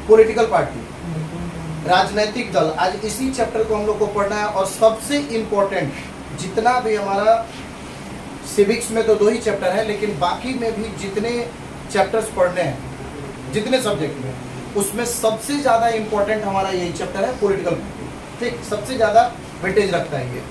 Political party, राजनीतिक दल। आज इसी चैप्टर को हम लोग को पढ़ना है। और सबसे इम्पोर्टेंट, जितना भी हमारा सिविक्स में तो 2 ही चैप्टर है, लेकिन बाकी में भी जितने चैप्टर्स पढ़ने हैं, जितने सब्जेक्ट में, उसमें सबसे ज़्यादा इम्पोर्टेंट हमारा यही चैप्टर है, पॉलिटिकल पार्टी। ठीक, सबसे ज़्यादा वेटेज रखता है ये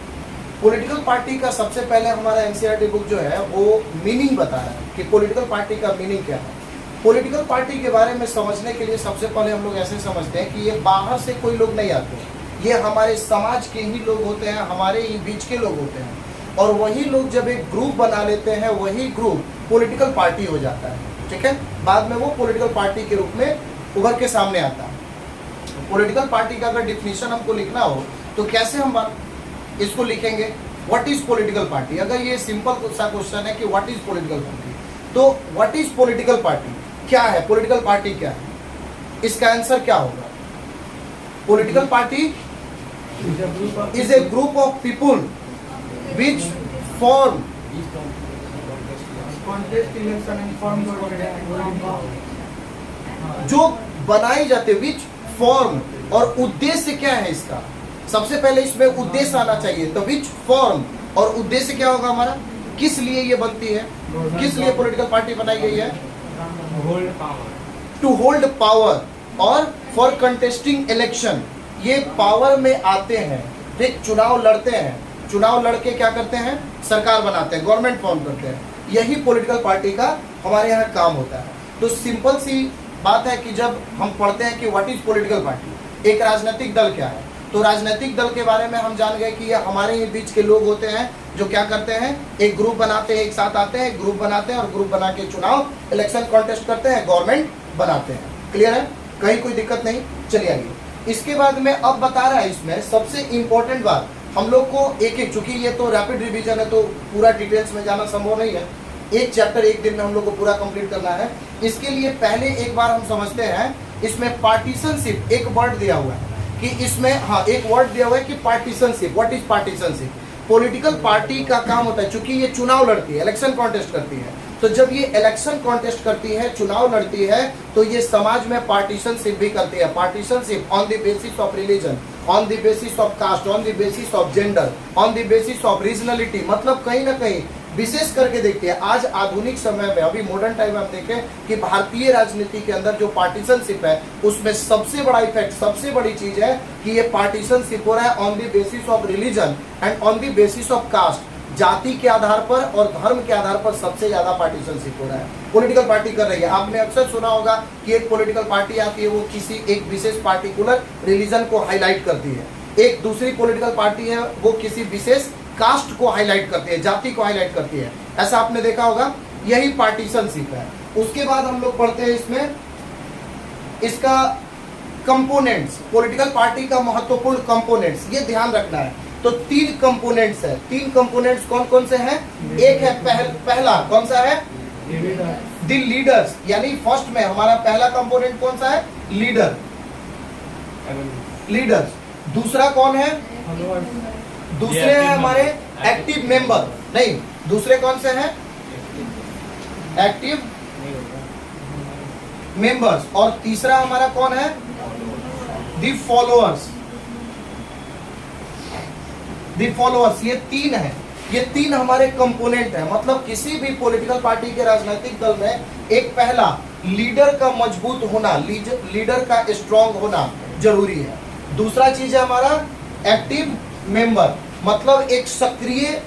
पॉलिटिकल पार्टी का। सबसे पहले हमारा एनसीईआरटी बुक जो है वो मीनिंग बता रहा है कि पॉलिटिकल पार्टी का मीनिंग क्या है। पॉलिटिकल पार्टी के बारे में समझने के लिए सबसे पहले हम लोग ऐसे समझते हैं कि ये बाहर से कोई लोग नहीं आते, ये हमारे समाज के ही लोग होते हैं, हमारे ही बीच के लोग होते हैं। और वही लोग जब एक ग्रुप बना लेते हैं, वही ग्रुप पॉलिटिकल पार्टी हो जाता है। ठीक है, बाद में वो पॉलिटिकल पार्टी के रूप में उभर के सामने आता है। पॉलिटिकल पार्टी का अगर डिफिनीशन हमको लिखना हो तो कैसे हम इसको लिखेंगे? What is political party? अगर ये सिंपल सा क्वेश्चन है कि व्हाट इज पॉलिटिकल पार्टी, तो व्हाट इज पॉलिटिकल पार्टी, क्या है पॉलिटिकल पार्टी, क्या है? इसका आंसर क्या होगा? Political party is a group of people which form जो बनाई जाते, which form, और उद्देश्य क्या है इसका? सबसे पहले इसमें उद्देश्य आना चाहिए। तो which form और उद्देश्य क्या होगा हमारा? किस लिए ये बनती है, किस लिए पॉलिटिकल पार्टी बनाई गई है? टू होल्ड पावर और फॉर कंटेस्टिंग इलेक्शन। ये पावर में आते हैं, एक चुनाव लड़ते हैं, चुनाव लड़के क्या करते हैं? सरकार बनाते हैं, गवर्नमेंट फॉर्म करते हैं। यही पॉलिटिकल पार्टी का हमारे यहाँ काम होता है। तो सिंपल सी बात है कि जब हम पढ़ते हैं कि व्हाट इज पॉलिटिकल पार्टी, एक राजनीतिक दल क्या है, तो राजनीतिक दल के बारे में हम जान गए कि ये हमारे ही बीच के लोग होते हैं जो क्या करते हैं? एक ग्रुप बनाते हैं, एक साथ आते हैं, ग्रुप बनाते हैं और ग्रुप बना के चुनाव इलेक्शन कॉन्टेस्ट करते हैं, गवर्नमेंट बनाते हैं। क्लियर है? कहीं कोई दिक्कत नहीं? चलिए आइए। इसके बाद में अब बता रहा है इसमें सबसे इंपॉर्टेंट बात, हम लोग को एक एक, चूंकि ये तो रैपिड रिवीजन है तो पूरा डिटेल्स में जाना संभव नहीं है, एक चैप्टर एक दिन में हम लोग को पूरा कंप्लीट करना है। इसके लिए पहले एक बार हम समझते हैं, इसमें पार्टीशनशिप एक वर्ड दिया हुआ है कि इसमें, हाँ, एक वर्ड दिया हुआ है कि पार्टीशनशिप। What is पार्टीशनशिप? पॉलिटिकल पार्टी का काम होता है, चूंकि ये चुनाव लड़ती है, इलेक्शन कॉन्टेस्ट करती है, तो जब ये इलेक्शन कॉन्टेस्ट करती है, चुनाव लड़ती है, तो ये समाज में पार्टीशनशिप भी करती है। Partisanship on the basis of religion, on the basis of caste, on the basis of gender, on the basis of regionality, मतलब कहीं ना कहीं विशेष करके देखते हैं। आज आधुनिक समय में, अभी मॉडर्न टाइम में हम देखें कि भारतीय राजनीति के अंदर जो पार्टीशनशिप है, उसमें सबसे बड़ा इफेक्ट, सबसे बड़ी चीज है कि ये पार्टीशनशिप हो रहा है on the basis of religion and on the basis of caste. जाति के आधार पर और धर्म के आधार पर सबसे ज्यादा पार्टीशनशिप हो रहा है, पॉलिटिकल पार्टी कर रही है। आपने अक्सर सुना होगा कि एक पॉलिटिकल पार्टी आती है, वो किसी एक विशेष पार्टिकुलर रिलीजन को हाईलाइट करती है। एक दूसरी पॉलिटिकल पार्टी है, वो किसी विशेष कास्ट को हाईलाइट करती है, जाति को हाईलाइट करती है। ऐसा आपने देखा होगा, यही पार्टीशनशिप है। उसके बाद हम लोग पढ़ते हैं इसमें इसका कंपोनेंट्स, पॉलिटिकल पार्टी का महत्वपूर्ण कंपोनेंट्स, ये ध्यान रखना है। तो 3 कंपोनेंट्स है। 3 कंपोनेंट्स कौन कौन से हैं? एक है पहला कौन सा है? द लीडर्स, यानी फर्स्ट में हमारा पहला कंपोनेंट कौन सा है? Leader, leaders. दूसरा कौन है? दूसरे हैं हमारे एक्टिव मेंबर, नहीं, दूसरे कौन से हैं? Active members. और तीसरा हमारा कौन है? The followers, the followers. ये 3 है, ये 3 हमारे कंपोनेंट है। मतलब किसी भी पॉलिटिकल पार्टी के राजनीतिक दल में एक पहला लीडर का मजबूत होना, लीडर का स्ट्रांग होना जरूरी है। दूसरा चीज है हमारा एक्टिव मेंबर, मतलब एक सक्रिय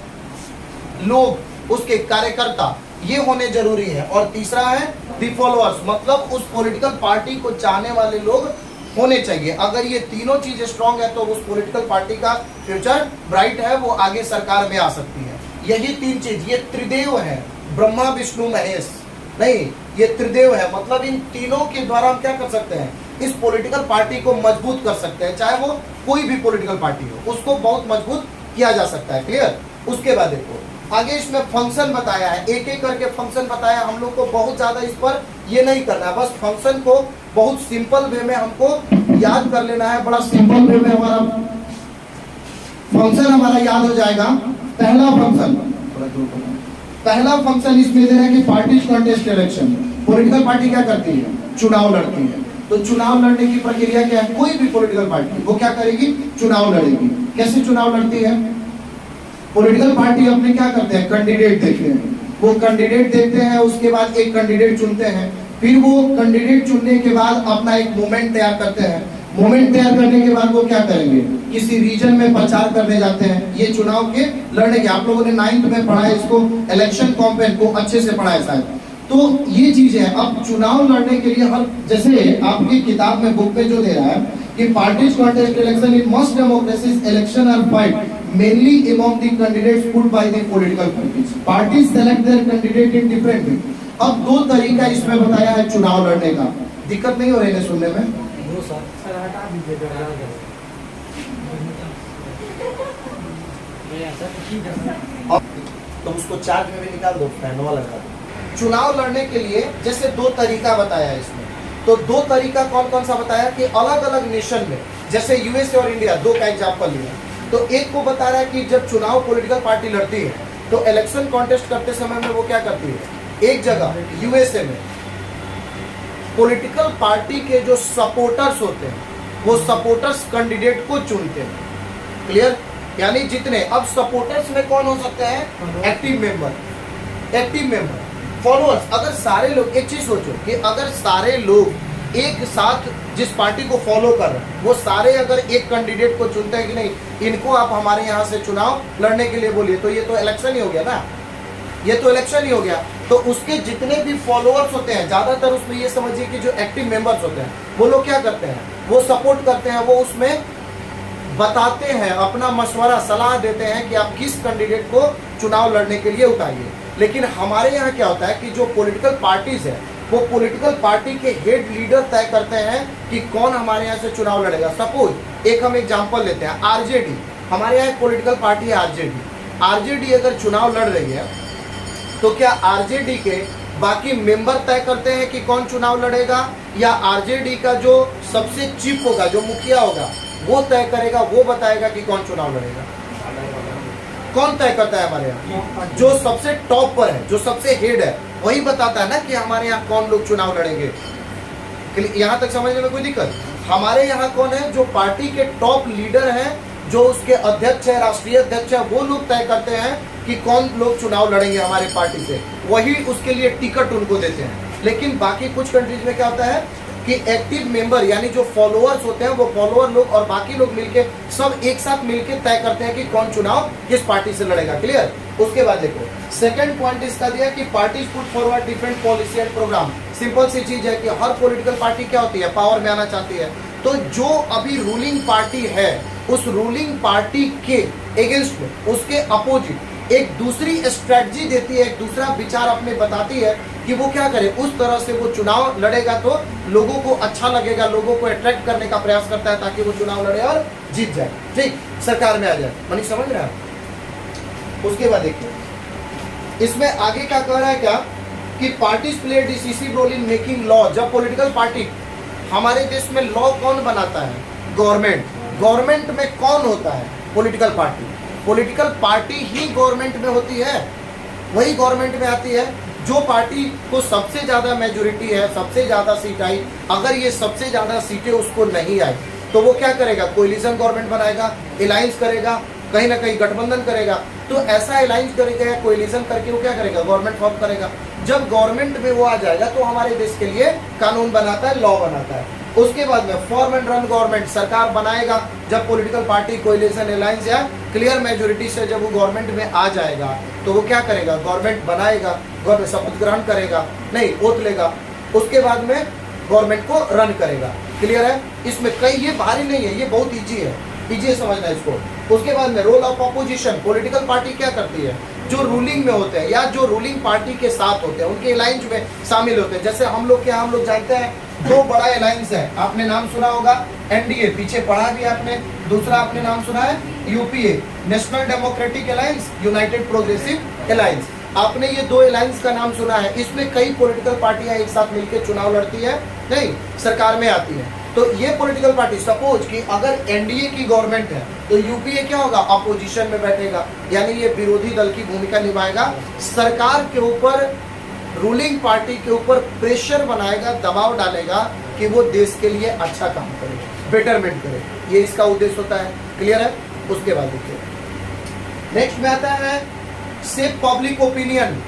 लोग, उसके कार्यकर्ता, ये होने जरूरी है। और तीसरा है द फॉलोअर्स, मतलब उस पॉलिटिकल पार्टी को चाहने वाले लोग होने चाहिए। अगर ये तीनों चीज स्ट्रांग है तो उस पॉलिटिकल पार्टी का फ्यूचर ब्राइट है, वो आगे सरकार में आ सकती है। यही 3 चीज, ये त्रिदेव है, ब्रह्मा विष्णु महेश, नहीं, ये त्रिदेव है। मतलब इन तीनों के द्वारा हम क्या कर सकते हैं? इस पॉलिटिकल पार्टी को मजबूत कर सकते हैं, चाहे वो कोई भी पॉलिटिकल पार्टी हो, उसको बहुत मजबूत किया जा सकता है। क्लियर? उसके बाद देखो आगे इसमें फंक्शन बताया है, एक एक करके फंक्शन बताया। हम लोग को बहुत ज्यादा इस पर ये नहीं करना है, बस फंक्शन को बहुत सिंपल वे में हमको याद कर लेना है। बड़ा सिंपल वे में हमारा फंक्शन हमारा याद हो जाएगा। पहला फंक्शन इसमें दे रहा है कि parties contest election. Political party क्या करती है? चुनाव लड़ती है। तो चुनाव लड़ने की प्रक्रिया क्या है? कोई भी पॉलिटिकल पार्टी वो क्या करेगी? चुनाव लड़ेगी। कैसे चुनाव लड़ती है? पॉलिटिकल पार्टी अपने क्या करते हैं? कैंडिडेट देखते हैं, वो कैंडिडेट देखते हैं, उसके बाद एक कैंडिडेट चुनते हैं, फिर वो कैंडिडेट चुनने के बाद अपना एक मूवमेंट तैयार करते हैं। मूवमेंट तैयार करने के बाद वो क्या करेंगे? किसी रीजन में प्रचार करने जाते हैं। ये चुनाव के लड़ने के, आप लोगों ने 9th में पढ़ा है इसको, इलेक्शन कैंपेन को अच्छे से पढ़ा है शायद। तो ये चीज है। अब चुनाव लड़ने के लिए हर, जैसे आपकी किताब में बुक में जो दे रहा है कि parties contest election in most democracies election are fight mainly among the candidates put by the political parties. Parties select their candidate in different way. अब दो तरीका इसमें बताया है चुनाव लड़ने का। दिक्कत नहीं हो रही है सुनने में? तो उसको चार्ज में भी निकाल दो, फैनवा लगा दो। चुनाव लड़ने के लिए जैसे दो तरीका बताया है इसमें। तो दो तरीका कौन कौन सा बताया कि अलग अलग नेशन में, जैसे यूएसए और इंडिया, दो का एग्जांपल लिया। तो एक को बता रहा है कि जब चुनाव पॉलिटिकल पार्टी लड़ती है तो इलेक्शन कॉन्टेस्ट करते समय में वो क्या करती है? एक जगह यूएसए में पॉलिटिकल पार्टी के जो सपोर्टर्स होते हैं वो सपोर्टर्स कैंडिडेट को चुनते हैं। क्लियर? यानी जितने, अब सपोर्टर्स में कौन हो सकते हैं? Active member, followers. अगर सारे लोग, एक चीज सोचो कि अगर सारे लोग एक साथ जिस पार्टी को फॉलो कर रहे हैं वो सारे अगर एक कैंडिडेट को चुनते हैं कि नहीं, इनको आप हमारे यहाँ से चुनाव लड़ने के लिए बोलिए, तो ये तो इलेक्शन ही हो गया ना, ये तो इलेक्शन ही हो गया। तो उसके जितने भी फॉलोअर्स होते हैं, ज्यादातर उसमें ये समझिए कि जो एक्टिव मेंबर्स होते हैं वो लोग क्या करते हैं? वो सपोर्ट करते हैं, वो उसमें बताते हैं, अपना मशवरा, सलाह देते हैं कि आप किस कैंडिडेट को चुनाव लड़ने के लिए उतारिए। लेकिन हमारे यहाँ क्या होता है कि जो पॉलिटिकल पार्टीज है वो पॉलिटिकल पार्टी के हेड लीडर तय करते हैं कि कौन हमारे यहाँ से चुनाव लड़ेगा। सपोज एक हम एग्जांपल लेते हैं, आरजेडी, हमारे यहाँ एक पॉलिटिकल पार्टी है आरजेडी। आरजेडी अगर चुनाव लड़ रही है तो क्या आरजेडी के बाकी मेंबर तय करते हैं कि कौन चुनाव लड़ेगा, या आरजेडी का जो सबसे चीफ होगा, जो मुखिया होगा, वो तय करेगा, वो बताएगा कि कौन चुनाव लड़ेगा? कौन तय करता है हमारे यहाँ? जो सबसे टॉप पर है, जो सबसे हेड है, वही बताता है ना कि हमारे यहाँ कौन लोग चुनाव लड़ेंगे। यहाँ तक समझने में कोई दिक्कत? हमारे यहाँ कौन है? जो पार्टी के टॉप लीडर हैं, जो उसके अध्यक्ष है, राष्ट्रीय अध्यक्ष है, वो लोग तय करते हैं कि कौन लोग चुनाव लड़ेंगे हमारे पार्टी से, वही उसके लिए टिकट उनको देते हैं। लेकिन बाकी कुछ कंट्रीज में क्या होता है कि एक्टिव मेंबर यानी जो फॉलोअर्स होते हैं वो फॉलोअर लोग और बाकी लोग मिलके सब एक साथ मिलके तय करते हैं कि कौन चुनाव किस पार्टी से लड़ेगा। क्लियर? उसके बाद देखो सेकंड पॉइंट इसका दिया कि parties put forward different policy and program. Simple सी चीज है कि हर पॉलिटिकल पार्टी क्या होती है? पावर में आना चाहती है। तो जो अभी रूलिंग पार्टी है उस रूलिंग पार्टी के अगेंस्ट में, उसके अपोजिट एक दूसरी स्ट्रेटजी देती है, एक दूसरा विचार अपने बताती है कि वो क्या करे, उस तरह से वो चुनाव लड़ेगा तो लोगों को अच्छा लगेगा, लोगों को अट्रैक्ट करने का प्रयास करता है ताकि वो चुनाव लड़े और जीत जाए, ठीक, सरकार में आ जाए। मनीष समझ रहे हैं? उसके बाद देखिए इसमें आगे क्या कह रहा है, क्या कि parties play decisive role in making law. जब पॉलिटिकल पार्टी, हमारे देश में लॉ कौन बनाता है? गवर्नमेंट। गवर्नमेंट में कौन होता है? Political party. पॉलिटिकल पार्टी ही गवर्नमेंट में होती है, वही गवर्नमेंट में आती है। जो पार्टी को सबसे ज्यादा मेजोरिटी है, सबसे ज्यादा सीट आई, अगर ये सबसे ज्यादा सीटें उसको नहीं आई तो वो क्या करेगा? कोलिशन गवर्नमेंट बनाएगा, अलायंस करेगा, कहीं ना कहीं गठबंधन करेगा। तो ऐसा अलायंस करेगा या कोलिशन करके वो क्या करेगा? गवर्नमेंट फॉर्म करेगा। जब गवर्नमेंट में वो आ जाएगा तो हमारे देश के लिए कानून बनाता है, लॉ बनाता है। उसके बाद में फॉर्म एंड रन गवर्नमेंट, सरकार बनाएगा। जब पॉलिटिकल पार्टी कोलिशन अलायंस या क्लियर मेजोरिटी से जब वो गवर्नमेंट में आ जाएगा तो वो क्या करेगा? गवर्नमेंट बनाएगा, गवर्नमेंट शपथ ग्रहण करेगा, नहीं ओथ लेगा, उसके बाद में गवर्नमेंट को रन करेगा। क्लियर है? इसमें कई, ये भारी नहीं है, ये बहुत ईजी है, ईजी है समझना इसको। उसके बाद में role of opposition, political party क्या करती है? जो रूलिंग में होते हैं या जो रूलिंग पार्टी के साथ होते हैं उनके अलायंस में शामिल होते हैं। जैसे हम लोग क्या, हम लोग जानते हैं दो बड़ा अलायंस है, आपने नाम सुना होगा एनडीए, पीछे पढ़ा भी आपने। दूसरा आपने नाम सुना है UPA, national democratic alliance, United progressive alliance. आपने ये दो अलायंस का नाम सुना है। इसमें कई पॉलिटिकल पार्टियां एक साथ मिलकर चुनाव लड़ती है, नहीं सरकार में आती है। तो ये पॉलिटिकल पार्टी, सपोज कि अगर एनडीए की गवर्नमेंट है तो यूपीए क्या होगा? अपोजिशन में बैठेगा, यानी ये विरोधी दल की भूमिका निभाएगा, सरकार के ऊपर, रूलिंग पार्टी के ऊपर प्रेशर बनाएगा, दबाव डालेगा कि वो देश के लिए अच्छा काम करे, बेटरमेंट करे, ये इसका उद्देश्य होता है। क्लियर है? उसके बाद देखिए नेक्स्ट में आता है शेप पब्लिक ओपिनियन।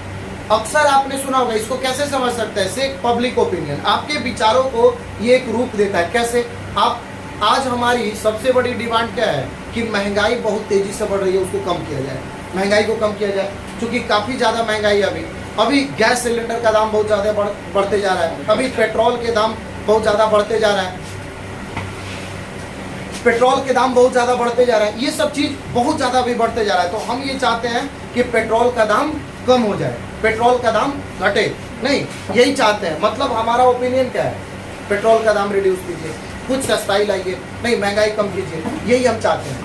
अक्सर आपने सुना होगा, इसको कैसे समझ सकते हैं? शेप पब्लिक ओपिनियन, आपके विचारों को ये एक रूप देता है। कैसे? आप आज हमारी सबसे बड़ी डिमांड क्या है कि महंगाई बहुत तेजी से बढ़ रही है, उसको कम किया जाए, महंगाई को कम किया जाए, क्योंकि काफी ज्यादा महंगाई है। अभी गैस सिलेंडर का दाम बहुत ज्यादा बढ़ते जा रहा है, अभी पेट्रोल के दाम बहुत ज्यादा बढ़ते जा रहा है, पेट्रोल के दाम बहुत ज्यादा बढ़ते जा रहा है, ये सब चीज बहुत ज्यादा भी बढ़ते जा रहा है। तो हम ये चाहते हैं कि पेट्रोल का दाम कम हो जाए, पेट्रोल का दाम घटे नहीं, यही चाहते हैं। मतलब हमारा ओपिनियन क्या है? पेट्रोल का दाम रिड्यूस कीजिए, कुछ सस्ताई लाइए, नहीं महंगाई कम कीजिए, यही हम चाहते हैं।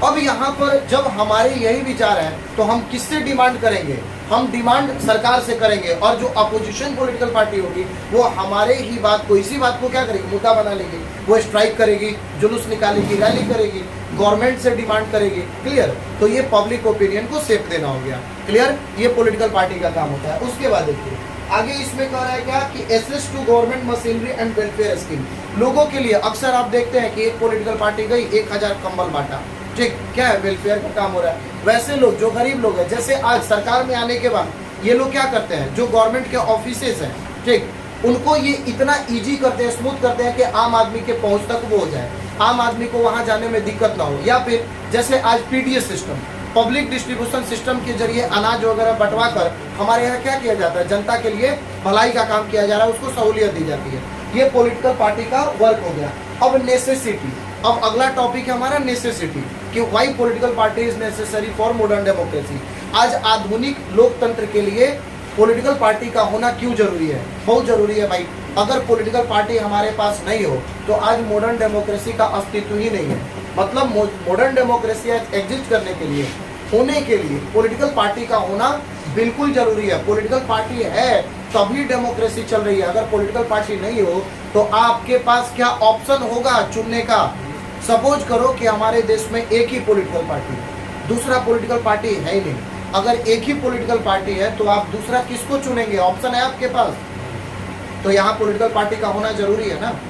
अब यहाँ पर जब हमारे यही विचार है तो हम किससे डिमांड करेंगे? हम डिमांड सरकार से करेंगे, और जो अपोजिशन पॉलिटिकल पार्टी होगी वो हमारे ही बात को, इसी बात को क्या करेगी? मुद्दा बना लेगी, वो स्ट्राइक करेगी, जुलूस निकालेगी, रैली करेगी, गवर्नमेंट से डिमांड करेगी। क्लियर? तो ये पब्लिक ओपिनियन को शेप देना हो गया। क्लियर? ये पॉलिटिकल पार्टी का काम होता है। उसके बाद देखिए आगे इसमें कह रहा है क्या कि access to government machinery and welfare scheme. लोगों के लिए अक्सर आप देखते हैं कि एक पॉलिटिकल पार्टी गई 1000 कंबल बांटा, ठीक, क्या है? वेलफेयर का काम हो रहा है। वैसे लोग जो गरीब लोग हैं, जैसे आज सरकार में आने के बाद ये लोग क्या करते हैं, जो गवर्नमेंट के ऑफिसेस हैं, ठीक, उनको ये इतना इजी करते हैं, स्मूथ करते हैं कि आम आदमी के पहुंच तक वो हो जाए, आम आदमी को वहां जाने में दिक्कत ना हो। या फिर जैसे आज PDS system, public distribution system के जरिए अनाज वगैरह बंटवा कर हमारे यहाँ क्या किया जाता है? जनता के लिए भलाई का काम किया जा रहा है, उसको सहूलियत दी जाती है। ये पॉलिटिकल पार्टी का वर्क हो गया। अब नेसेसिटी, अब अगला टॉपिक है हमारा नेसेसिटी, कि why political party is necessary for modern democracy. आज आधुनिक लोकतंत्र के लिए पॉलिटिकल पार्टी का होना क्यों जरूरी है? बहुत जरूरी है भाई। अगर पॉलिटिकल पार्टी हमारे पास नहीं हो तो आज मॉडर्न डेमोक्रेसी का अस्तित्व ही नहीं है। मतलब मॉडर्न डेमोक्रेसी एग्जिस्ट करने के लिए, होने के लिए पॉलिटिकल पार्टी का होना बिल्कुल जरूरी है। पॉलिटिकल पार्टी है तभी डेमोक्रेसी चल रही है। अगर पॉलिटिकल पार्टी नहीं हो तो आपके पास क्या ऑप्शन होगा चुनने का? सपोज करो कि हमारे देश में एक ही पॉलिटिकल पार्टी है, दूसरा पॉलिटिकल पार्टी है ही नहीं। अगर एक ही पॉलिटिकल पार्टी है तो आप दूसरा किसको चुनेंगे? ऑप्शन है आपके पास, तो यहाँ पॉलिटिकल पार्टी का होना जरूरी है ना।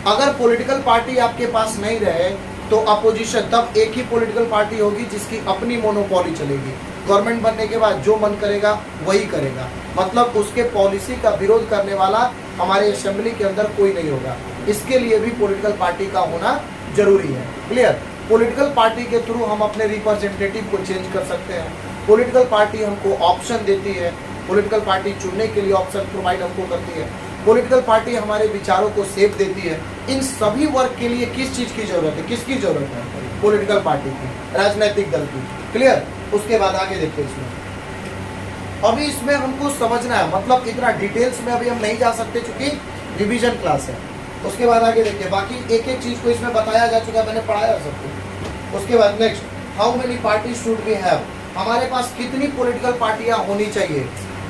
अगर पॉलिटिकल पार्टी आपके पास नहीं रहे तो अपोजिशन, तब एक ही पॉलिटिकल पार्टी होगी जिसकी अपनी मोनोपोली चलेगी। गवर्नमेंट बनने के बाद जो मन करेगा वही करेगा, मतलब उसके पॉलिसी का विरोध करने वाला हमारे असेंबली के अंदर कोई नहीं होगा। इसके लिए भी पॉलिटिकल पार्टी का होना जरूरी है। क्लियर? पॉलिटिकल पार्टी के थ्रू हम अपने रिप्रेजेंटेटिव को चेंज कर सकते हैं। पॉलिटिकल पार्टी हमको ऑप्शन देती है, पॉलिटिकल पार्टी चुनने के लिए ऑप्शन प्रोवाइड हमको करती है, पॉलिटिकल पार्टी हमारे विचारों को शेप देती है। इन सभी वर्ग के लिए किस चीज की जरूरत है? किसकी जरूरत है? पॉलिटिकल पार्टी की, राजनीतिक दल की। क्लियर? उसके बाद आगे देखते हैं इसमें। अभी इसमें हमको समझना है, मतलब इतना डिटेल्स में अभी हम नहीं जा सकते चूंकि रिवीजन क्लास है। उसके बाद आगे देखिए, बाकी एक एक चीज को इसमें बताया जा चुका है, मैंने पढ़ाया सबको। उसके बाद next, how many party should we have. हमारे पास कितनी पॉलिटिकल पार्टियां होनी चाहिए?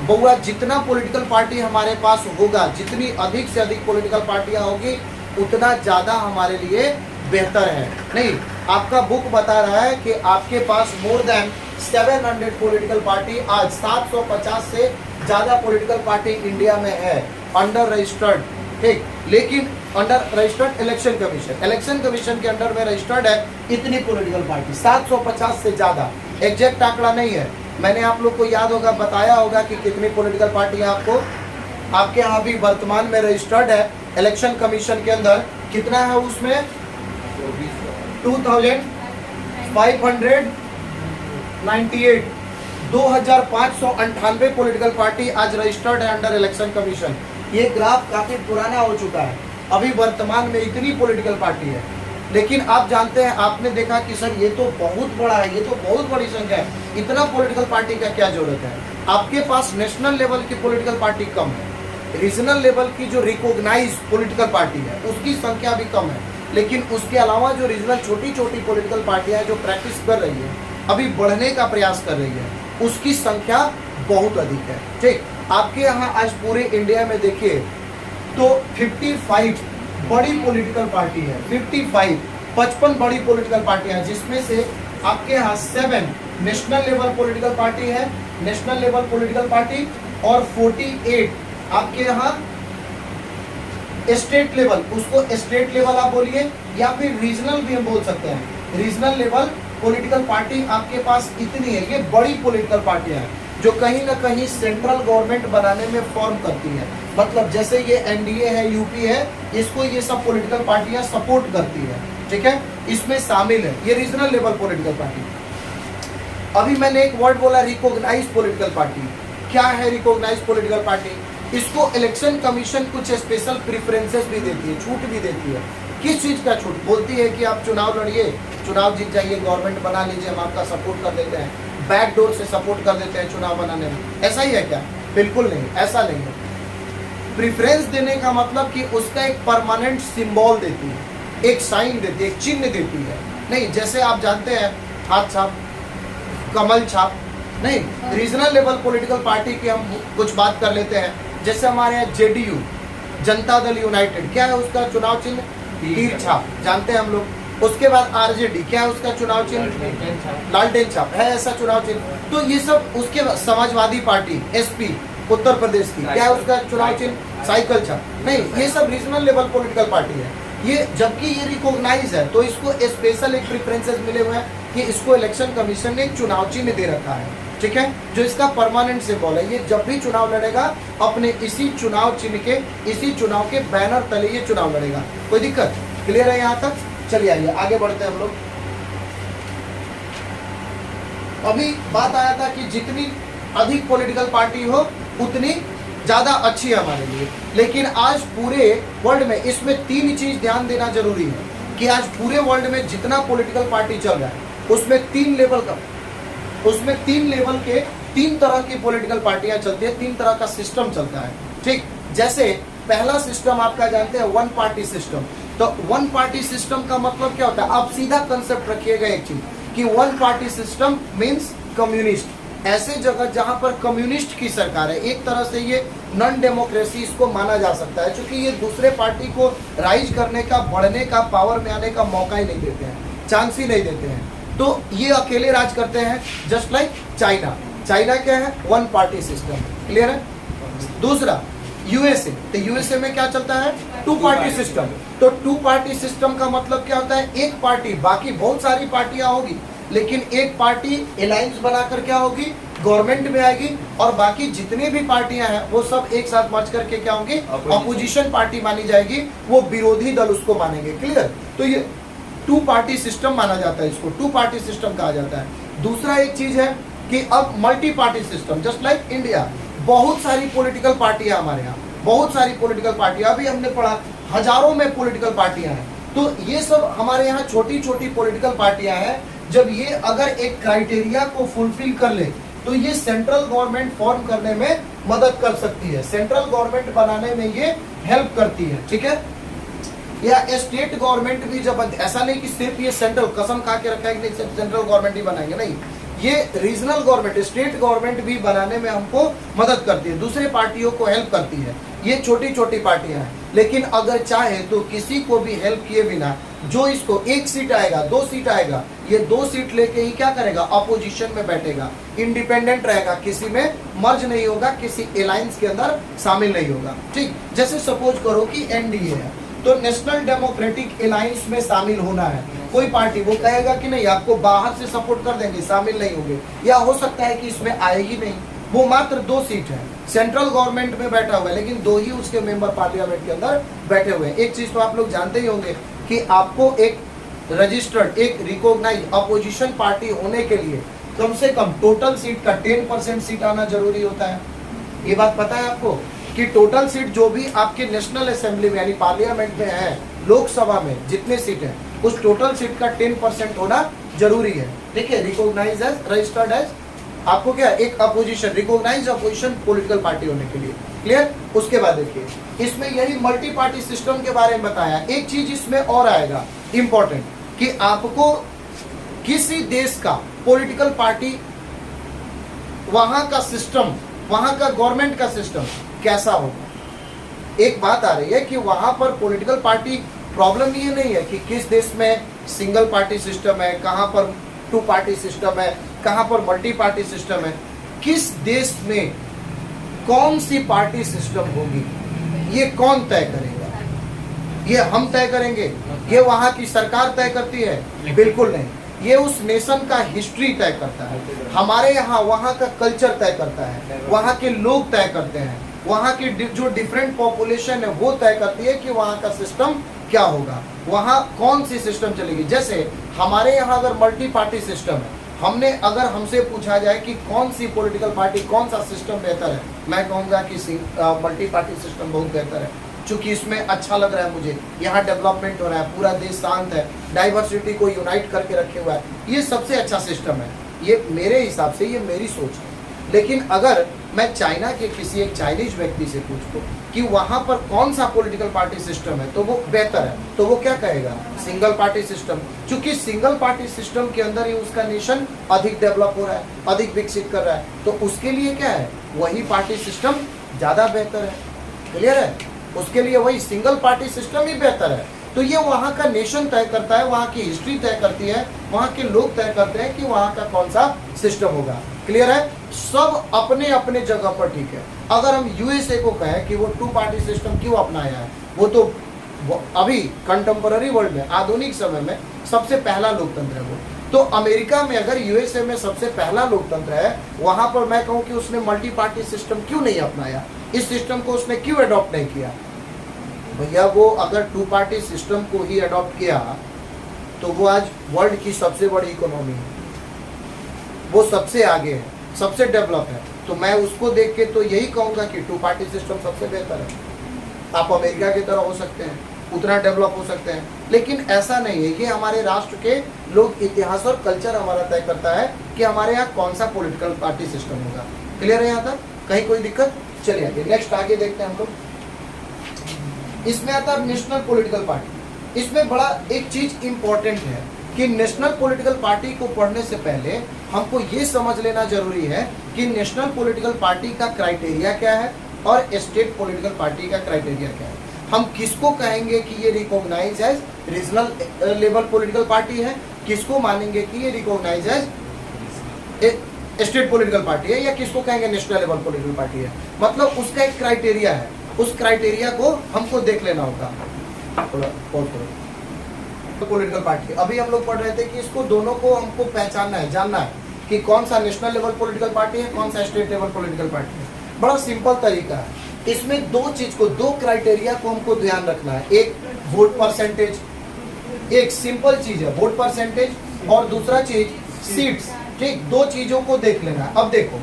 बउआ, जितना पॉलिटिकल पार्टी हमारे पास होगा, जितनी अधिक से अधिक पॉलिटिकल पार्टियां होगी उतना ज्यादा हमारे लिए बेहतर है। नहीं, आपका बुक बता रहा है कि आपके पास मोर देन 700 पॉलिटिकल पार्टी, आज 750 से ज्यादा पॉलिटिकल पार्टी इंडिया में है अंडर रजिस्टर्ड, ठीक। लेकिन अंडर रजिस्टर्ड इलेक्शन कमीशन के अंडर में रजिस्टर्ड है इतनी पॉलिटिकल पार्टी 750 से ज्यादा। एग्जैक्ट आंकड़ा नहीं है, मैंने आप लोग को याद होगा, बताया होगा कि कितनी पॉलिटिकल पार्टियां आपके यहाँ भी वर्तमान में रजिस्टर्ड है इलेक्शन कमीशन के अंदर। कितना है उसमें? 2598 पॉलिटिकल पार्टी आज रजिस्टर्ड है अंडर इलेक्शन कमीशन। ये ग्राफ काफी पुराना हो चुका है, अभी वर्तमान में इतनी पॉलिटिकल पार्टी है। लेकिन आप जानते हैं, आपने देखा कि सर ये तो बहुत बड़ा है, ये तो बहुत बड़ी संख्या है, इतना पॉलिटिकल पार्टी का क्या जरूरत है? आपके पास नेशनल लेवल की पॉलिटिकल पार्टी कम है, रीजनल लेवल की जो रिकॉग्नाइज पॉलिटिकल पार्टी है उसकी संख्या भी कम है, लेकिन उसके अलावा जो रीजनल छोटी छोटी पॉलिटिकल पार्टियां हैं जो प्रैक्टिस कर रही है, अभी बढ़ने का प्रयास कर रही है, उसकी संख्या बहुत अधिक है, ठीक। आपके यहाँ आज पूरे इंडिया में देखिए तो 55 बड़ी पॉलिटिकल पार्टी है, 55 बड़ी पॉलिटिकल पार्टियां हैं, जिसमें से आपके यहाँ 7 नेशनल लेवल पॉलिटिकल पार्टी है, नेशनल लेवल पॉलिटिकल पार्टी, और 48 आपके यहाँ स्टेट लेवल, उसको स्टेट लेवल आप बोलिए या फिर रीजनल भी हम बोल सकते हैं। रीजनल लेवल पॉलिटिकल पार्टी आपके पास इतनी है, ये बड़ी पॉलिटिकल पार्टियां हैं जो कहीं ना कहीं सेंट्रल गवर्नमेंट बनाने में फॉर्म करती है। मतलब जैसे ये एनडीए है, यूपी है, इसको ये सब पॉलिटिकल पार्टियां सपोर्ट करती है, ठीक है, इसमें शामिल है ये रीजनल लेवल पॉलिटिकल पार्टी। अभी मैंने एक वर्ड बोला रिकॉग्नाइज पॉलिटिकल पार्टी। क्या है रिकॉग्नाइज पॉलिटिकल पार्टी? इसको इलेक्शन कमीशन कुछ स्पेशल प्रेफरेंसेस भी देती है, छूट भी देती है। किस चीज का छूट? बोलती है कि आप चुनाव लड़िए, चुनाव जीत जाइए, गवर्नमेंट बना लीजिए, हम आपका सपोर्ट कर देते हैं, बैकडोर से सपोर्ट कर देते हैं चुनाव बनाने में। ऐसा ही है क्या? बिल्कुल नहीं, ऐसा नहीं है। प्रेफरेंस देने का मतलब कि उसका एक परमानेंट सिंबल देती है, एक साइन देती है, एक चिन्ह देती है। नहीं, जैसे आप जानते हैं हाथ छाप, कमल छाप, नहीं, रीजनल लेवल पॉलिटिकल पार्टी की हम कुछ बात कर लेते हैं। जैसे हमारे यहाँ जेडीयू, जनता दल यूनाइटेड, क्या है उसका चुनाव चिन्ह? तीर छाप, जानते हैं हम लोग। उसके बाद आरजेडी, क्या है उसका चुनाव चिन्ह? लालटेन छाप है ऐसा चुनाव चिन्ह। तो ये सब, उसके बाद समाजवादी पार्टी एसपी उत्तर प्रदेश की, क्या है उसका चुनाव चिन्ह? साइकिल छाप। नहीं, ये सब रीजनल लेवल पॉलिटिकल पार्टी है ये। जबकि ये रिकॉग्नाइज है तो इसको स्पेशल एक प्रेफरेंसेस मिले हुए हैं कि इसको इलेक्शन कमीशन ने एक चुनाव चिन्ह दे रखा है, ठीक है, जो इसका परमानेंट सिंबल है। ये जब भी चुनाव लड़ेगा अपने इसी चुनाव चिन्ह के, इसी चुनाव के बैनर तले ये चुनाव लड़ेगा। कोई दिक्कत? क्लियर है यहाँ तक? चलिए आइए आगे बढ़ते हैं हम लोग। अभी बात आया था कि जितनी अधिक पॉलिटिकल पार्टी हो उतनी ज्यादा अच्छी है हमारे लिए। लेकिन आज पूरे वर्ल्ड में इसमें तीन चीज ध्यान देना जरूरी है कि आज पूरे वर्ल्ड में जितना पॉलिटिकल पार्टी चल रहा है उसमें तीन लेवल के तीन तरह की पॉलिटिकल पार्टियां चलती है, तीन तरह का सिस्टम चलता है, ठीक। जैसे पहला सिस्टम आपका जानते हैं वन पार्टी सिस्टम। तो वन पार्टी सिस्टम का मतलब क्या होता है? आप सीधा कंसेप्ट रखिएगा एक चीज कि one party system means communist. ऐसे जगह जहां पर कम्युनिस्ट की सरकार है, एक तरह से ये नॉन डेमोक्रेसी इसको माना जा सकता है, क्योंकि ये दूसरे पार्टी को राइज करने का, बढ़ने का, पावर में आने का मौका ही नहीं देते हैं, चांस ही नहीं देते हैं। तो ये अकेले राज करते हैं, जस्ट लाइक चाइना। चाइना क्या है? One party system. क्लियर है? दूसरा यूएसए, तो यूएसए में क्या चलता है? Two party system. तो टू पार्टी सिस्टम का मतलब क्या होता है? एक पार्टी, बाकी बहुत सारी पार्टियां होगी, लेकिन एक पार्टी अलायंस बनाकर क्या होगी? गवर्नमेंट में आएगी, और बाकी जितनी भी पार्टियां हैं वो सब एक साथ मर्ज करके क्या होंगी? अपोजिशन पार्टी मानी जाएगी, वो विरोधी दल उसको मानेंगे। क्लियर? तो ये टू पार्टी सिस्टम माना जाता है, इसको टू पार्टी सिस्टम कहा जाता है। दूसरा एक चीज है कि अब multi party system, just like India, बहुत सारी पॉलिटिकल पार्टियां हमारे यहाँ, बहुत सारी पॉलिटिकल पार्टियां, अभी हमने पढ़ा हजारों में पॉलिटिकल पार्टियां हैं। तो ये सब हमारे यहाँ छोटी छोटी पॉलिटिकल पार्टियां हैं। जब ये अगर एक क्राइटेरिया को फुलफिल कर ले तो ये सेंट्रल गवर्नमेंट फॉर्म करने में मदद कर सकती है, सेंट्रल गवर्नमेंट बनाने में ये हेल्प करती है, ठीक है। या स्टेट गवर्नमेंट भी जब, ऐसा नहीं कि सिर्फ ये सेंट्रल, कसम खा के रखा है कि सेंट्रल गवर्नमेंट ही बनाएंगे, नहीं, ये रीजनल गवर्नमेंट, स्टेट गवर्नमेंट भी बनाने में हमको मदद करती है, दूसरे पार्टियों को हेल्प करती है। ये छोटी छोटी पार्टियां हैं, लेकिन अगर चाहे तो किसी को भी हेल्प किए बिना, जो इसको एक सीट आएगा, दो सीट आएगा, ये दो सीट लेके ही क्या करेगा? अपोजिशन में बैठेगा, इंडिपेंडेंट रहेगा, किसी में मर्ज नहीं होगा, किसी अलायंस के अंदर शामिल नहीं होगा, ठीक। जैसे सपोज करो कि एनडीए है, तो नेशनल डेमोक्रेटिक अलायंस में शामिल होना है कोई पार्टी, वो कहेगा कि नहीं, आपको बाहर से सपोर्ट कर देंगे, शामिल नहीं होंगे, या हो सकता है कि इसमें आएगी नहीं। वो मात्र दो सीट है, सेंट्रल गवर्नमेंट में बैठा हुआ है, लेकिन दो ही उसके मेंबर पार्लियामेंट के अंदर बैठे हुए हैं। एक चीज तो आप लोग जानते ही होंगे कि आपको एक रजिस्टर्ड, एक रिकॉग्नाइज अपोजिशन पार्टी होने के लिए कम से कम टोटल सीट का 10% सीट आना जरूरी होता है। ये बात पता है आपको कि टोटल सीट जो भी आपके नेशनल असेंबली में यानी पार्लियामेंट में है, लोकसभा में जितने सीट है, उस टोटल सीट का 10% होना जरूरी है, ठीक है। रिकॉग्नाइज एज, रजिस्टर्ड एज, आपको क्या, एक opposition, recognise opposition political party होने के लिए। क्लियर? उसके बाद देखिए, इसमें यही मल्टी पार्टी सिस्टम के बारे में बताया। एक चीज इसमें और आएगा इंपॉर्टेंट, कि आपको किसी देश का पॉलिटिकल पार्टी, वहां का सिस्टम, वहां का गवर्नमेंट का सिस्टम कैसा होगा। एक बात आ रही है कि वहां पर पॉलिटिकल पार्टी, प्रॉब्लम ये नहीं है कि किस देश में सिंगल पार्टी सिस्टम है, कहां पर टू पार्टी सिस्टम है, कहां पर मल्टी पार्टी सिस्टम है, किस देश में कौन सी पार्टी सिस्टम होगी, ये कौन तय करेगा? ये हम तय करेंगे, ये वहां की सरकार तय करती है? बिल्कुल नहीं। ये उस नेशन का हिस्ट्री तय करता है। हमारे यहाँ वहाँ का कल्चर तय करता है, वहाँ के लोग तय करते हैं, वहाँ की जो डिफरेंट पॉपुलेशन है वो तय करती है कि वहाँ का सिस्टम क्या होगा, वहाँ कौन सी सिस्टम चलेगी। जैसे हमारे यहाँ अगर मल्टी पार्टी सिस्टम है, अगर हमसे पूछा जाए कि कौन सी पॉलिटिकल पार्टी, कौन सा सिस्टम बेहतर है, मैं कहूँगा कि मल्टी पार्टी सिस्टम बहुत बेहतर है, क्योंकि इसमें अच्छा लग रहा है मुझे। यहाँ डेवलपमेंट हो रहा है, पूरा देश शांत है, डाइवर्सिटी को यूनाइट करके रखे हुआ है, ये सबसे अच्छा सिस्टम है। ये मेरे हिसाब से, ये मेरी सोच है। लेकिन अगर मैं चाइना के किसी एक चाइनीज व्यक्ति से पूछूं कि वहाँ पर कौन सा पॉलिटिकल पार्टी सिस्टम है तो वो बेहतर है, तो वो क्या कहेगा? Single party system. क्योंकि सिंगल पार्टी सिस्टम के अंदर ही उसका नेशन अधिक डेवलप हो रहा है, अधिक विकसित कर रहा है, तो उसके लिए क्या है, वही पार्टी सिस्टम ज़्यादा बेहतर है। क्लियर है? उसके लिए वही सिंगल पार्टी सिस्टम ही बेहतर है। तो ये वहाँ का नेशन तय करता है, वहाँ की हिस्ट्री तय करती है, वहाँ के लोग तय करते हैं कि वहाँ का कौन सा सिस्टम होगा। क्लियर है? सब अपने अपने जगह पर ठीक है। अगर हम यूएसए को कहें कि वो 2 पार्टी सिस्टम क्यों अपनाया है, वो अभी कंटेम्पररी वर्ल्ड में, आधुनिक समय में सबसे पहला लोकतंत्र है वो। तो अमेरिका में अगर यूएसए में सबसे पहला लोकतंत्र है, वहां पर मैं कहूं कि उसने मल्टी पार्टी सिस्टम क्यों नहीं अपनाया, इस सिस्टम को उसने क्यों अडॉप्ट नहीं किया? भैया वो अगर 2 पार्टी सिस्टम को ही अडॉप्ट किया तो वो आज वर्ल्ड की सबसे बड़ी इकोनॉमी है, वो सबसे आगे है, सबसे डेवलप है। तो मैं उसको देख के तो यही कहूंगा कि 2 पार्टी सिस्टम सबसे बेहतर है। आप अमेरिका की तरह हो सकते हैं, उतना डेवलप हो सकते हैं, लेकिन ऐसा नहीं है। ये हमारे राष्ट्र के लोग, इतिहास और कल्चर हमारा तय करता है कि हमारे यहाँ कौन सा पॉलिटिकल पार्टी सिस्टम होगा। क्लियर है यहाँ तक? कहीं कोई दिक्कत? चलिए आगे, नेक्स्ट आगे देखते हैं हम लोग। इसमें आता है नेशनल पॉलिटिकल पार्टी। इसमें बड़ा एक चीज इंपॉर्टेंट है कि नेशनल पॉलिटिकल पार्टी को पढ़ने से पहले हमको ये समझ लेना जरूरी है कि नेशनल पॉलिटिकल पार्टी का क्राइटेरिया क्या है और स्टेट पॉलिटिकल पार्टी का क्राइटेरिया क्या है। हम किसको कहेंगे कि ये recognise as regional level political party है, किसको मानेंगे कि ये recognise as state political party है, या किसको कहेंगे नेशनल लेवल पॉलिटिकल पार्टी है। मतलब उसका एक क्राइटेरिया है, उस क्राइटेरिया को हमको देख लेना होगा। पॉलिटिकल पार्टी अभी हम लोग पढ़ रहे थे कि इसको दोनों को हमको पहचानना है, जानना है कि कौन सा नेशनल लेवल पॉलिटिकल पार्टी है, कौन सा स्टेट लेवल पॉलिटिकल पार्टी है। बड़ा सिंपल तरीका है। इसमें दो क्राइटेरिया को हमको ध्यान रखना है। एक वोट परसेंटेज, एक सिंपल चीज है वोट परसेंटेज, और दूसरा चीज सीट्स। ठीक, 2 चीजों को देख लेना है। अब देखो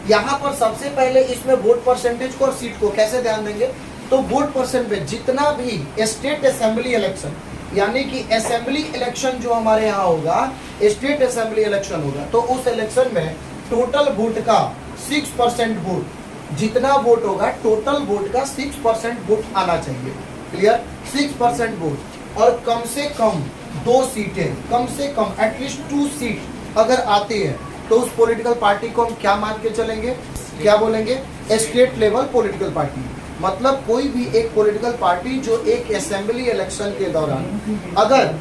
यहाँ पर सबसे पहले इसमें वोट परसेंटेज को और सीट को कैसे ध्यान देंगे, तो वोट परसेंटेज जितना भी स्टेट असेंबली इलेक्शन, यानी कि असेंबली इलेक्शन जो हमारे यहाँ होगा, स्टेट असेंबली इलेक्शन होगा, तो उस इलेक्शन में टोटल वोट का 6% वोट, जितना वोट होगा टोटल वोट का 6% वोट आना चाहिए। क्लियर? 6% वोट, और कम से कम 2 सीटें, कम से कम एटलीस्ट 2 सीट अगर आती है तो उस पॉलिटिकल पार्टी को हम क्या मान के चलेंगे, क्या बोलेंगे? State level political party. मतलब कोई भी एक पॉलिटिकल पार्टी जो एक असेंबली इलेक्शन के दौरान अगर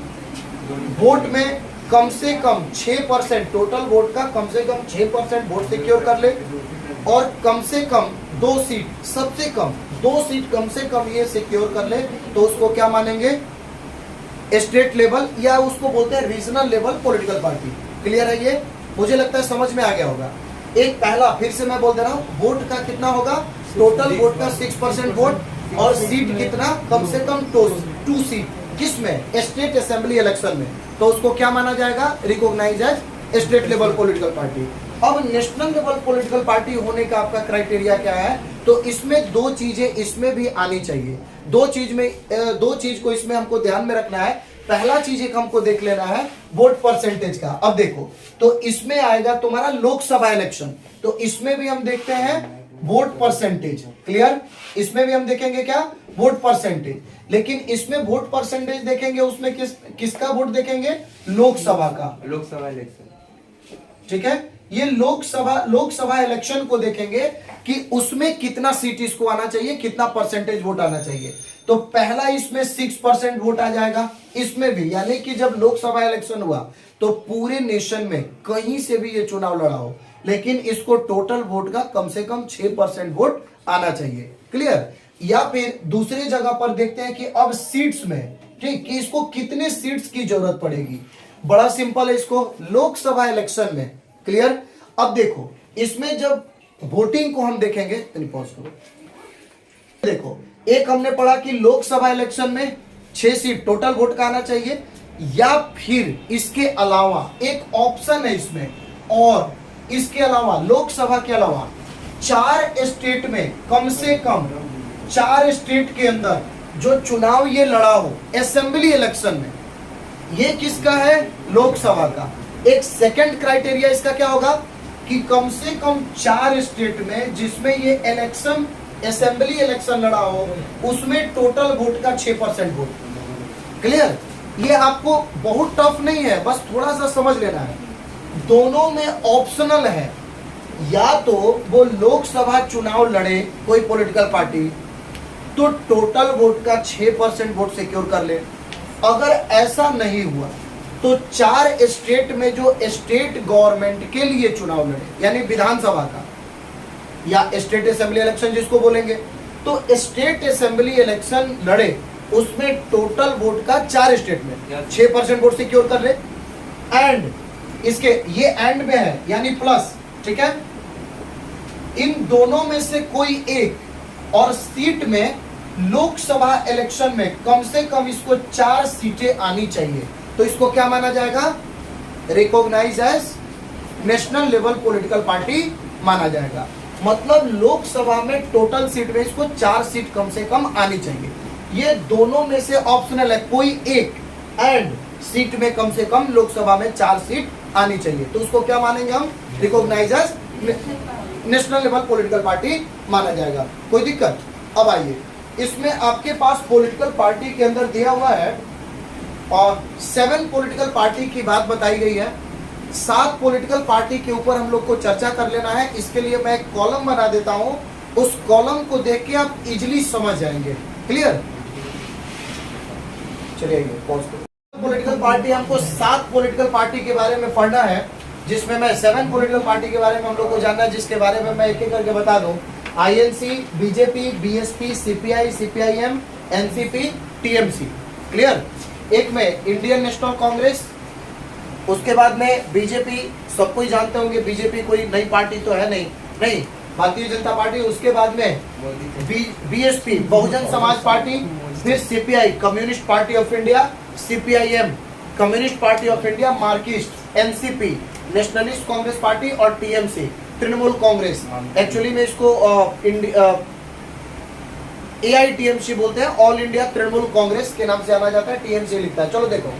वोट में कम से कम 6%, टोटल वोट का कम से कम 6% वोट सिक्योर कर ले, और कम से कम 2 सीट, सबसे कम 2 सीट कम से कम ये सिक्योर कर ले, तो उसको क्या मानेंगे? स्टेट लेवल, या उसको बोलते हैं regional level political party. Clear है? ये मुझे लगता है समझ में आ गया होगा। एक पहला फिर से मैं बोल दे रहा हूँ, वोट का कितना होगा, टोटल वोट का 6% वोट, और सीट कितना, कम से कम 2 सीट, किसमें? स्टेट असेंबली इलेक्शन में, तो उसको क्या माना जाएगा? Recognise as state level political party. अब नेशनल लेवल पॉलिटिकल पार्टी होने का आपका क्राइटेरिया क्या है, तो इसमें 2 चीजें इसमें भी आनी चाहिए। 2 चीज को इसमें हमको ध्यान में रखना है। पहला चीज एक हमको देख लेना है वोट परसेंटेज का। अब देखो, तो इसमें आएगा तुम्हारा लोकसभा इलेक्शन, तो इसमें भी हम देखते हैं वोट परसेंटेज। क्लियर? इसमें भी हम देखेंगे क्या? Vote percentage. लेकिन इसमें वोट परसेंटेज देखेंगे, उसमें किसका वोट देखेंगे? लोकसभा का, लोकसभा इलेक्शन। ठीक है, ये लोकसभा इलेक्शन को देखेंगे कि उसमें कितना सीट इसको आना चाहिए, कितना परसेंटेज वोट आना चाहिए। तो पहला इसमें 6% वोट आ जाएगा, इसमें भी, यानी कि जब लोकसभा इलेक्शन हुआ तो पूरे नेशन में कहीं से भी ये चुनाव लड़ा हो, लेकिन इसको टोटल वोट का कम से कम 6% वोट आना चाहिए। क्लियर? या फिर दूसरी जगह पर देखते हैं कि अब सीट्स में, ठीक, कि इसको कितने सीट्स की जरूरत पड़ेगी। बड़ा सिंपल है, इसको लोकसभा इलेक्शन में, क्लियर। अब देखो इसमें जब वोटिंग को हम देखेंगे, पॉज करो, देखो एक हमने पढ़ा कि लोकसभा इलेक्शन में 6 सीट टोटल वोट का आना चाहिए, या फिर इसके अलावा एक ऑप्शन है इसमें, और इसके अलावा लोकसभा के अलावा 4 स्टेट में कम से कम 4 स्टेट के अंदर जो चुनाव ये लड़ा हो असेंबली इलेक्शन में, ये किसका है, लोकसभा का। एक सेकंड क्राइटेरिया इसका क्या होगा कि कम से कम 4 स्टेट में जिसमें ये इलेक्शन असेंबली इलेक्शन लड़ा हो उसमें टोटल वोट का 6% वोट। क्लियर, ये आपको बहुत टफ नहीं है, बस थोड़ा सा समझ लेना है। दोनों में ऑप्शनल है, या तो वो लोकसभा चुनाव लड़े कोई पॉलिटिकल पार्टी तो टोटल वोट का 6% वोट सिक्योर कर ले, अगर ऐसा नहीं हुआ तो 4 स्टेट में जो स्टेट गवर्नमेंट के लिए चुनाव लड़े, यानी विधानसभा का या स्टेट असेंबली इलेक्शन जिसको बोलेंगे, तो स्टेट असेंबली इलेक्शन लड़े उसमें टोटल वोट का 4 स्टेट में 6% वोट सिक्योर कर ले। एंड इसके ये एंड में है यानी प्लस, ठीक है, इन दोनों में से कोई एक, और सीट में लोकसभा इलेक्शन में कम से कम इसको 4 सीटें आनी चाहिए, तो इसको क्या माना जाएगा, recognise as national level political party माना जाएगा। मतलब लोकसभा में टोटल सीट में इसको 4 सीट कम से कम आनी चाहिए। ये दोनों में से ऑप्शनल है, कोई एक, एंड सीट में कम से कम लोकसभा में 4 सीट आनी चाहिए, तो उसको क्या मानेंगे हम, recognise as national level political party माना जाएगा। कोई दिक्कत। अब आइए, इसमें आपके पास पॉलिटिकल पार्टी के अंदर दिया हुआ है और 7 पॉलिटिकल पार्टी की बात बताई गई है। 7 पॉलिटिकल पार्टी के ऊपर हम लोग को चर्चा कर लेना है। इसके लिए मैं एक कॉलम बना देता हूं, उस कॉलम को देख के आप इजिली समझ जाएंगे। क्लियर, चलिए पॉलिटिकल पार्टी, हमको 7 पॉलिटिकल पार्टी के बारे में पढ़ना है, जिसमें मैं 7 पॉलिटिकल पार्टी के बारे में हम लोग को जानना है, जिसके बारे में मैं एक एक करके बता दूं। INC, BJP, BSP, CPI, CPIM, NCP, TMC. Clear. एक में इंडियन नेशनल कांग्रेस, उसके बाद में बीजेपी, सब कोई जानते होंगे बीजेपी कोई नई पार्टी तो है नहीं, भारतीय जनता पार्टी। उसके बाद में बीएसपी, बहुजन समाज पार्टी, फिर CPI, communist Party of India, CPIM, communist Party of India, Marxist, NCP, nationalist Congress party, और टीएमसी, तृणमूल कांग्रेस। एक्चुअली में इसको एआईटीएमसी बोलते हैं, ऑल इंडिया तृणमूल कांग्रेस के नाम से जाना जाता है, टीएमसी लिखता है। चलो देखो,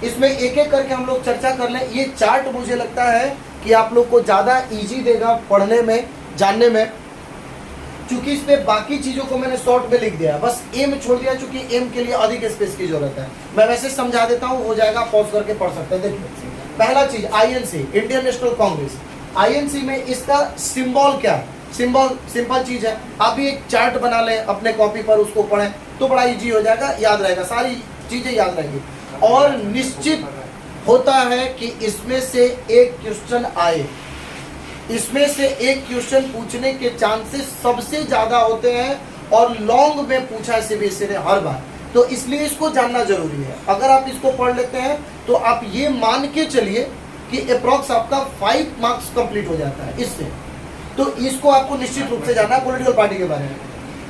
इसमें एक एक करके हम लोग चर्चा कर लें। ये चार्ट मुझे लगता है कि आप लोग को ज्यादा इजी देगा पढ़ने में, जानने में, क्योंकि इसमें बाकी चीजों को मैंने शॉर्ट में लिख दिया, बस एम छोड़ दिया, क्योंकि एम के लिए अधिक स्पेस की जरूरत है। मैं वैसे समझा देता हूँ, हो जाएगा, पॉज करके पढ़ सकते हैं। देखिए, पहला चीज INC, Indian national Congress. INC में इसका सिंबल क्या है, सिंबल सिंपल चीज है, आप भी एक चार्ट बना लें अपने कॉपी पर, उसको पढ़ें तो बड़ा इजी हो जाएगा, याद रहेगा, सारी चीजें याद रहेंगी। और निश्चित होता है कि इसमें से एक क्वेश्चन आए, इसमें से एक क्वेश्चन पूछने के चांसेस सबसे ज्यादा होते हैं, और लॉन्ग में पूछा सीबीएसई ने हर बार, तो इसलिए इसको जानना जरूरी है। अगर आप इसको पढ़ लेते हैं तो आप ये मान के चलिए कि अप्रॉक्स आपका 5 मार्क्स कंप्लीट हो जाता है इससे। तो इसको आपको निश्चित रूप से जानना है पॉलिटिकल पार्टी के बारे में।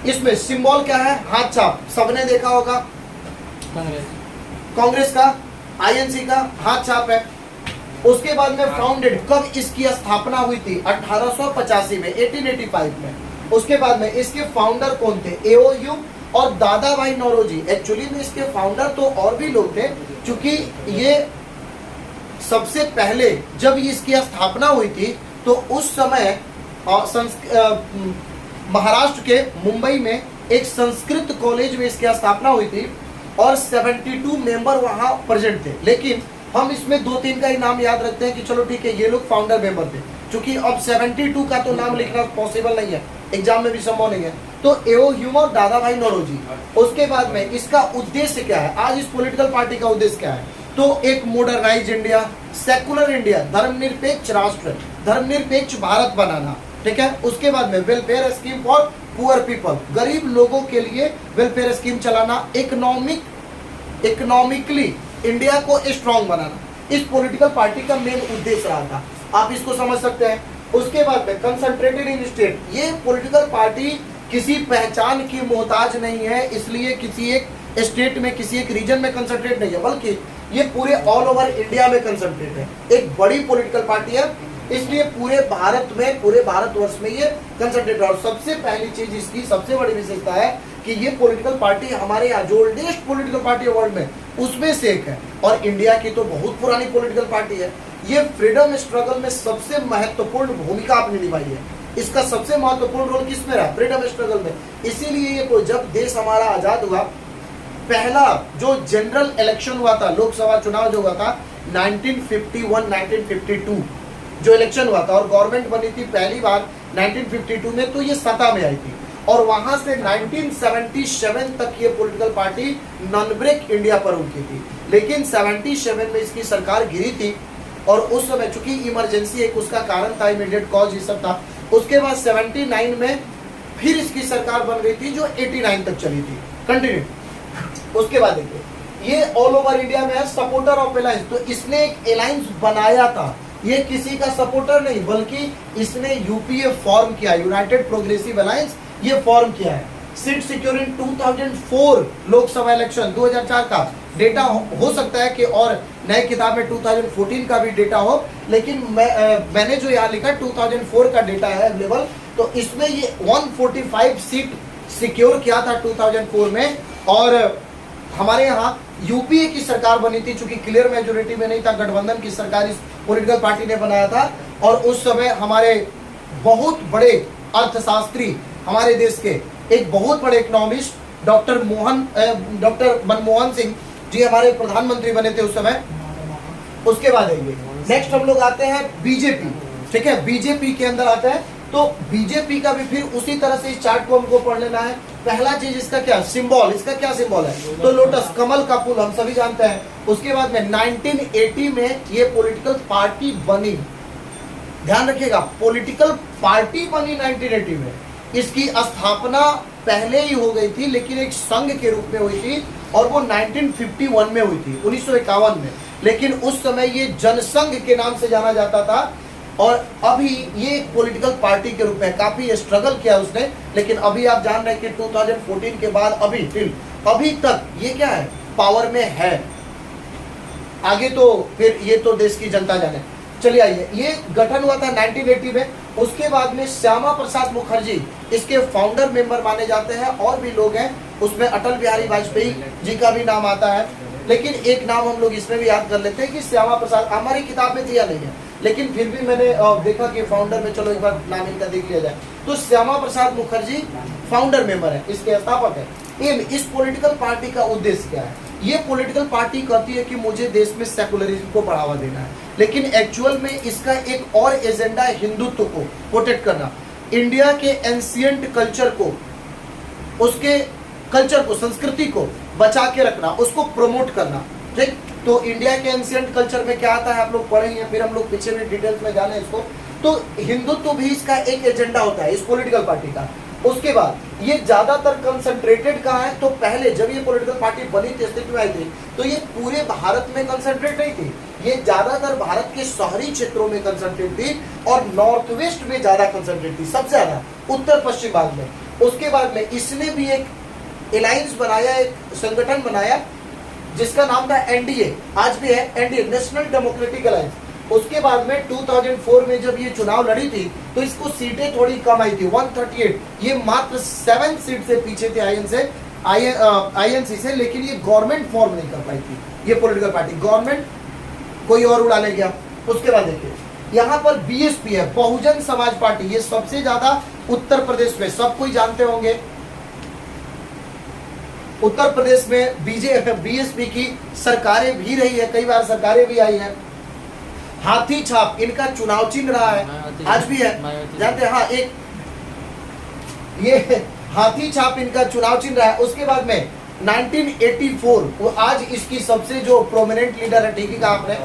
इसमें सिंबल क्या है, हाथ छाप, सबने देखा होगा, कांग्रेस का, आईएनसी का हाथ छाप है। उसके बाद में फाउंडेड, कब इसकी स्थापना हुई थी, 1885 में, 1885 में। उसके बाद में इसके फाउंडर कौन थे, एओयू और दादा भाई नौरोजी। एक्चुअली में इसके फाउंडर तो और भी लोग थे, क्योंकि ये सबसे पहले जब इसकी स्थापना हुई थी तो उस समय महाराष्ट्र के मुंबई में एक संस्कृत कॉलेज में इसकी स्थापना हुई थी, और 72 मेंबर वहां प्रेजेंट थे। लेकिन हम इसमें 2-3 का ही नाम याद रखते हैं कि चलो ठीक है, ये लोग फाउंडर मेंबर थे, क्योंकि अब 72 का तो नाम लिखना पॉसिबल नहीं है, एग्जाम में भी संभव नहीं है। तो एओ ह्यूमर, दादा भाई नौरोजी। उसके बाद में इसका उद्देश्य क्या है, आज इस पॉलिटिकल पार्टी का उद्देश्य क्या है, तो एक मॉडर्नाइज इंडिया, सेकुलर इंडिया, धर्मनिरपेक्ष राष्ट्र, धर्मनिरपेक्ष भारत बनाना, ठीक है। उसके बाद में welfare scheme for poor people, गरीब लोगों के लिए वेलफेयर स्कीम चलाना, इकोनॉमिकली इंडिया को स्ट्रांग बनाना, इस पॉलिटिकल पार्टी का मेन उद्देश्य रहा था। आप इसको समझ सकते हैं। उसके बाद में कंसंट्रेटेड इन स्टेट, ये पॉलिटिकल पार्टी किसी पहचान की मोहताज नहीं है, इसलिए किसी एक स्टेट में, किसी एक रीजन में कंसंट्रेट नहीं है, बल्कि ये पूरे ऑल ओवर इंडिया में कंसंट्रेट है। एक बड़ी पॉलिटिकल पार्टी है, इसलिए पूरे भारत में, पूरे भारतवर्ष में ये कंसंट्रेट है। और सबसे पहली चीज इसकी सबसे बड़ी विशेषता है कि ये पॉलिटिकल पार्टी हमारे यहाँ जो ओल्डेस्ट पॉलिटिकल पार्टी है वर्ल्ड में, उसमें से एक है। और इंडिया की तो बहुत पुरानी पॉलिटिकल पार्टी है। ये फ्रीडम स्ट्रगल में सबसे महत्वपूर्ण भूमिका आपने निभाई है। इसका सबसे महत्वपूर्ण रोल किसमें रहा? फ्रीडम स्ट्रगल में। इसीलिए ये जब देश हमारा आजाद हुआ, पहला जो जनरल इलेक्शन हुआ था, लोकसभा चुनाव जो हुआ था 1951-1952 जो इलेक्शन हुआ था, और गवर्नमेंट बनी थी पहली बार 1952 में, तो ये सत्ता में आई थी। और वहां से 1977 तक ये political party non break India पर उनकी थी। लेकिन 77 में इसकी सरकार गिरी थी, और उस समय चूंकि इमरजेंसी एक उसका कारण था, इमीडिएट कॉज ये सब था। उसके बाद 79 में फिर इसकी सरकार बन गई थी, जो 89 तक चली थी कंटिन्यू। उसके बाद देखिए, ये ऑल ओवर इंडिया में है सपोर्टर ऑफ अलायंस, तो इसने एक अलायंस बनाया था। ये किसी का सपोर्टर नहीं, बल्कि इसने यूपीए फॉर्म किया, यूनाइटेड प्रोग्रेसिव अलायंस, ये फॉर्म किया है। Seat secure in 2004 Lok Sabha election, 2004 का डेटा हो सकता है कि और नए किताब में 2014 का भी डेटा हो, लेकिन मैंने जो यहाँ लिखा 2004 का डेटा है अवेलेबल। तो इसमें ये 145 सीट सिक्योर किया था 2004 में। और हमारे यहाँ यूपीए की सरकार बनी थी, चूंकि क्लियर मेजोरिटी में नहीं था, गठबंधन की सरकार इस पॉलिटिकल पार्टी ने बनाया था। और उस समय हमारे बहुत बड़े अर्थशास्त्री, हमारे देश के एक बहुत बड़े इकोनॉमिस्ट डॉक्टर मनमोहन सिंह जी हमारे प्रधानमंत्री बने थे उस समय। उसके बाद आएंगे नेक्स्ट हम लोग आते हैं बीजेपी, ठीक है। बीजेपी के अंदर आता है, तो बीजेपी का भी फिर उसी तरह से इस चार्ट को हमको पढ़ लेना है। पहला चीज इसका क्या सिंबल, इसका क्या सिंबल है? तो लोटस, कमल का फूल, हम सभी जानते हैं। उसके बाद में 1980 में ये पॉलिटिकल पार्टी बनी, ध्यान रखिएगा, पॉलिटिकल पार्टी बनी 1980 में। इसकी स्थापना पहले ही हो गई थी, लेकिन एक संघ के रूप में हुई थी, और वो 1951 में हुई थी, 1951 में। लेकिन उस समय ये जनसंघ के नाम से जाना जाता था, और अभी ये एक पॉलिटिकल पार्टी के रूप में काफी स्ट्रगल किया उसने। लेकिन अभी आप जान रहे हैं कि 2014 के बाद अभी तक ये क्या है, पावर में है। आगे तो फिर ये तो देश की जनता जाने। चलिए आइए, ये गठन हुआ था 1980 में। उसके बाद में श्यामा प्रसाद मुखर्जी इसके फाउंडर मेंबर माने जाते हैं, और भी लोग हैं उसमें, अटल बिहारी वाजपेयी जी का भी नाम आता है। लेकिन एक नाम हम लोग इसमें भी याद कर लेते हैं कि श्यामा प्रसाद, हमारी किताब में दिया नहीं है, लेकिन फिर भी मैंने देखा कि फाउंडर में, चलो एक बार नाम इनका देख लिया जाए। तो श्यामा प्रसाद मुखर्जी फाउंडर मेंबर है, इसके स्थापक है। इस पॉलिटिकल पार्टी का उद्देश्य क्या है? ये पॉलिटिकल पार्टी कहती है कि मुझे देश में सेकुलरिज्म को बढ़ावा देना है, लेकिन एक्चुअल में इसका एक और एजेंडा है, हिंदुत्व को प्रोटेक्ट करना, इंडिया के एंशिएंट कल्चर को, उसके कल्चर को, संस्कृति को बचा के रखना, उसको प्रमोट करना, ठीक। तो इंडिया के एंशिएंट कल्चर में क्या आता है आप लोग पढ़ेंगे, फिर हम लोग पीछे में डिटेल्स में जाने इसको। तो हिंदुत्व भी इसका एक एजेंडा होता है इस पॉलिटिकल पार्टी का। उसके बाद ये ज्यादातर कंसंट्रेटेड कहाँ है? तो पहले जब ये पॉलिटिकल पार्टी बनी थी, अस्तित्व में आई थी, तो ये पूरे भारत में कंसंट्रेट नहीं थी, ये ज्यादातर भारत के शहरी क्षेत्रों में कंसंट्रेट थी, और नॉर्थ वेस्ट में ज्यादा कंसंट्रेट थी, सबसे ज्यादा उत्तर पश्चिम भाग में। उसके बाद में इसने भी एक अलायंस बनाया, एक संगठन बनाया जिसका नाम था एनडीए, आज भी है एनडीए, नेशनल डेमोक्रेटिक अलायंस। उसके बाद में 2004 में जब ये चुनाव लड़ी थी, तो इसको सीटें थोड़ी कम आई थी, 138, ये मात्र 7 सीट से पीछे थे आईएनसी से। लेकिन ये गवर्नमेंट फॉर्म नहीं कर पाई थी ये पॉलिटिकल पार्टी, गवर्नमेंट कोई और उड़ाने गया। उसके बाद देखिए यहाँ पर बीएसपी है, बहुजन समाज पार्टी, ये सबसे ज्यादा उत्तर प्रदेश में, सब कोई जानते होंगे, उत्तर प्रदेश में बीएसपी की सरकारें भी रही है, कई बार सरकारें भी आई हैं। हाथी छाप इनका चुनाव चिन्ह रहा है, आज भी है, जानते हैं? हाँ, एक ये हाथी छाप इनका चुनाव चिन्ह रहा है। उसके बाद में 1984, वो आज इसकी सबसे जो प्रोमिनेंट लीडर है, ठीक है आपने,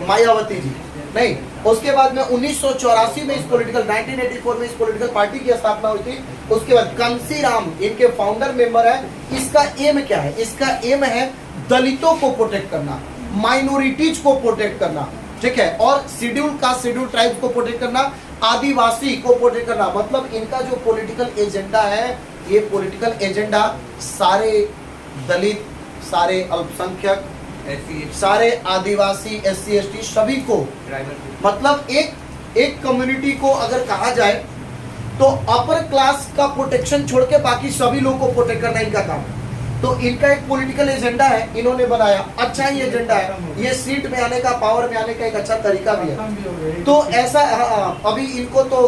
मायावती जी, नहीं, उसके बाद में 1984 में इस पॉलिटिकल 1984 में इस पॉलिटिकल पार्टी की स्थापना हुई थी। उसके बाद कांसीराम इनके फाउंडर मेंबर है। इसका एम क्या है? इसका एम है दलितों को प्रोटेक्ट करना, माइनॉरिटीज को प्रोटेक्ट करना, ठीक है, और शेड्यूल कास्ट शेड्यूल ट्राइब को प्रोटेक्ट करना, आदिवासी को प्रोटेक्ट करना। मतलब इनका जो पॉलिटिकल एजेंडा है, ये पॉलिटिकल एजेंडा सारे दलित, सारे अल्पसंख्यक, सारे आदिवासी, SC ST सभी को, मतलब एक कम्युनिटी को अगर कहा जाए तो अपर क्लास का प्रोटेक्शन छोड़ के बाकी सभी लोग को प्रोटेक्ट करना इनका काम है। तो इनका एक पॉलिटिकल एजेंडा है, इन्होंने बनाया, अच्छा ही एजेंडा है। ये सीट में आने का, पावर में आने का एक अच्छा तरीका भी है। तो ऐसा अभी इनको तो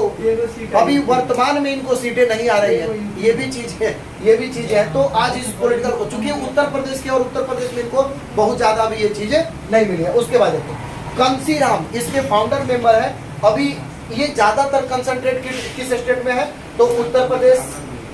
अभी वर्तमान में इनको सीटें नहीं आ रही है, ये भी चीज है, ये भी चीज है। तो आज इस पॉलिटिकल को, चूंकि उत्तर प्रदेश के और उत्तर प्रदेश में इनको बहुत ज्यादा भी ये चीजें नहीं मिली है। उसके बाद देखो कांसीराम इसके फाउंडर मेंबर है। अभी ये ज्यादातर कंसंट्रेट किस स्टेट में है? तो उत्तर प्रदेश,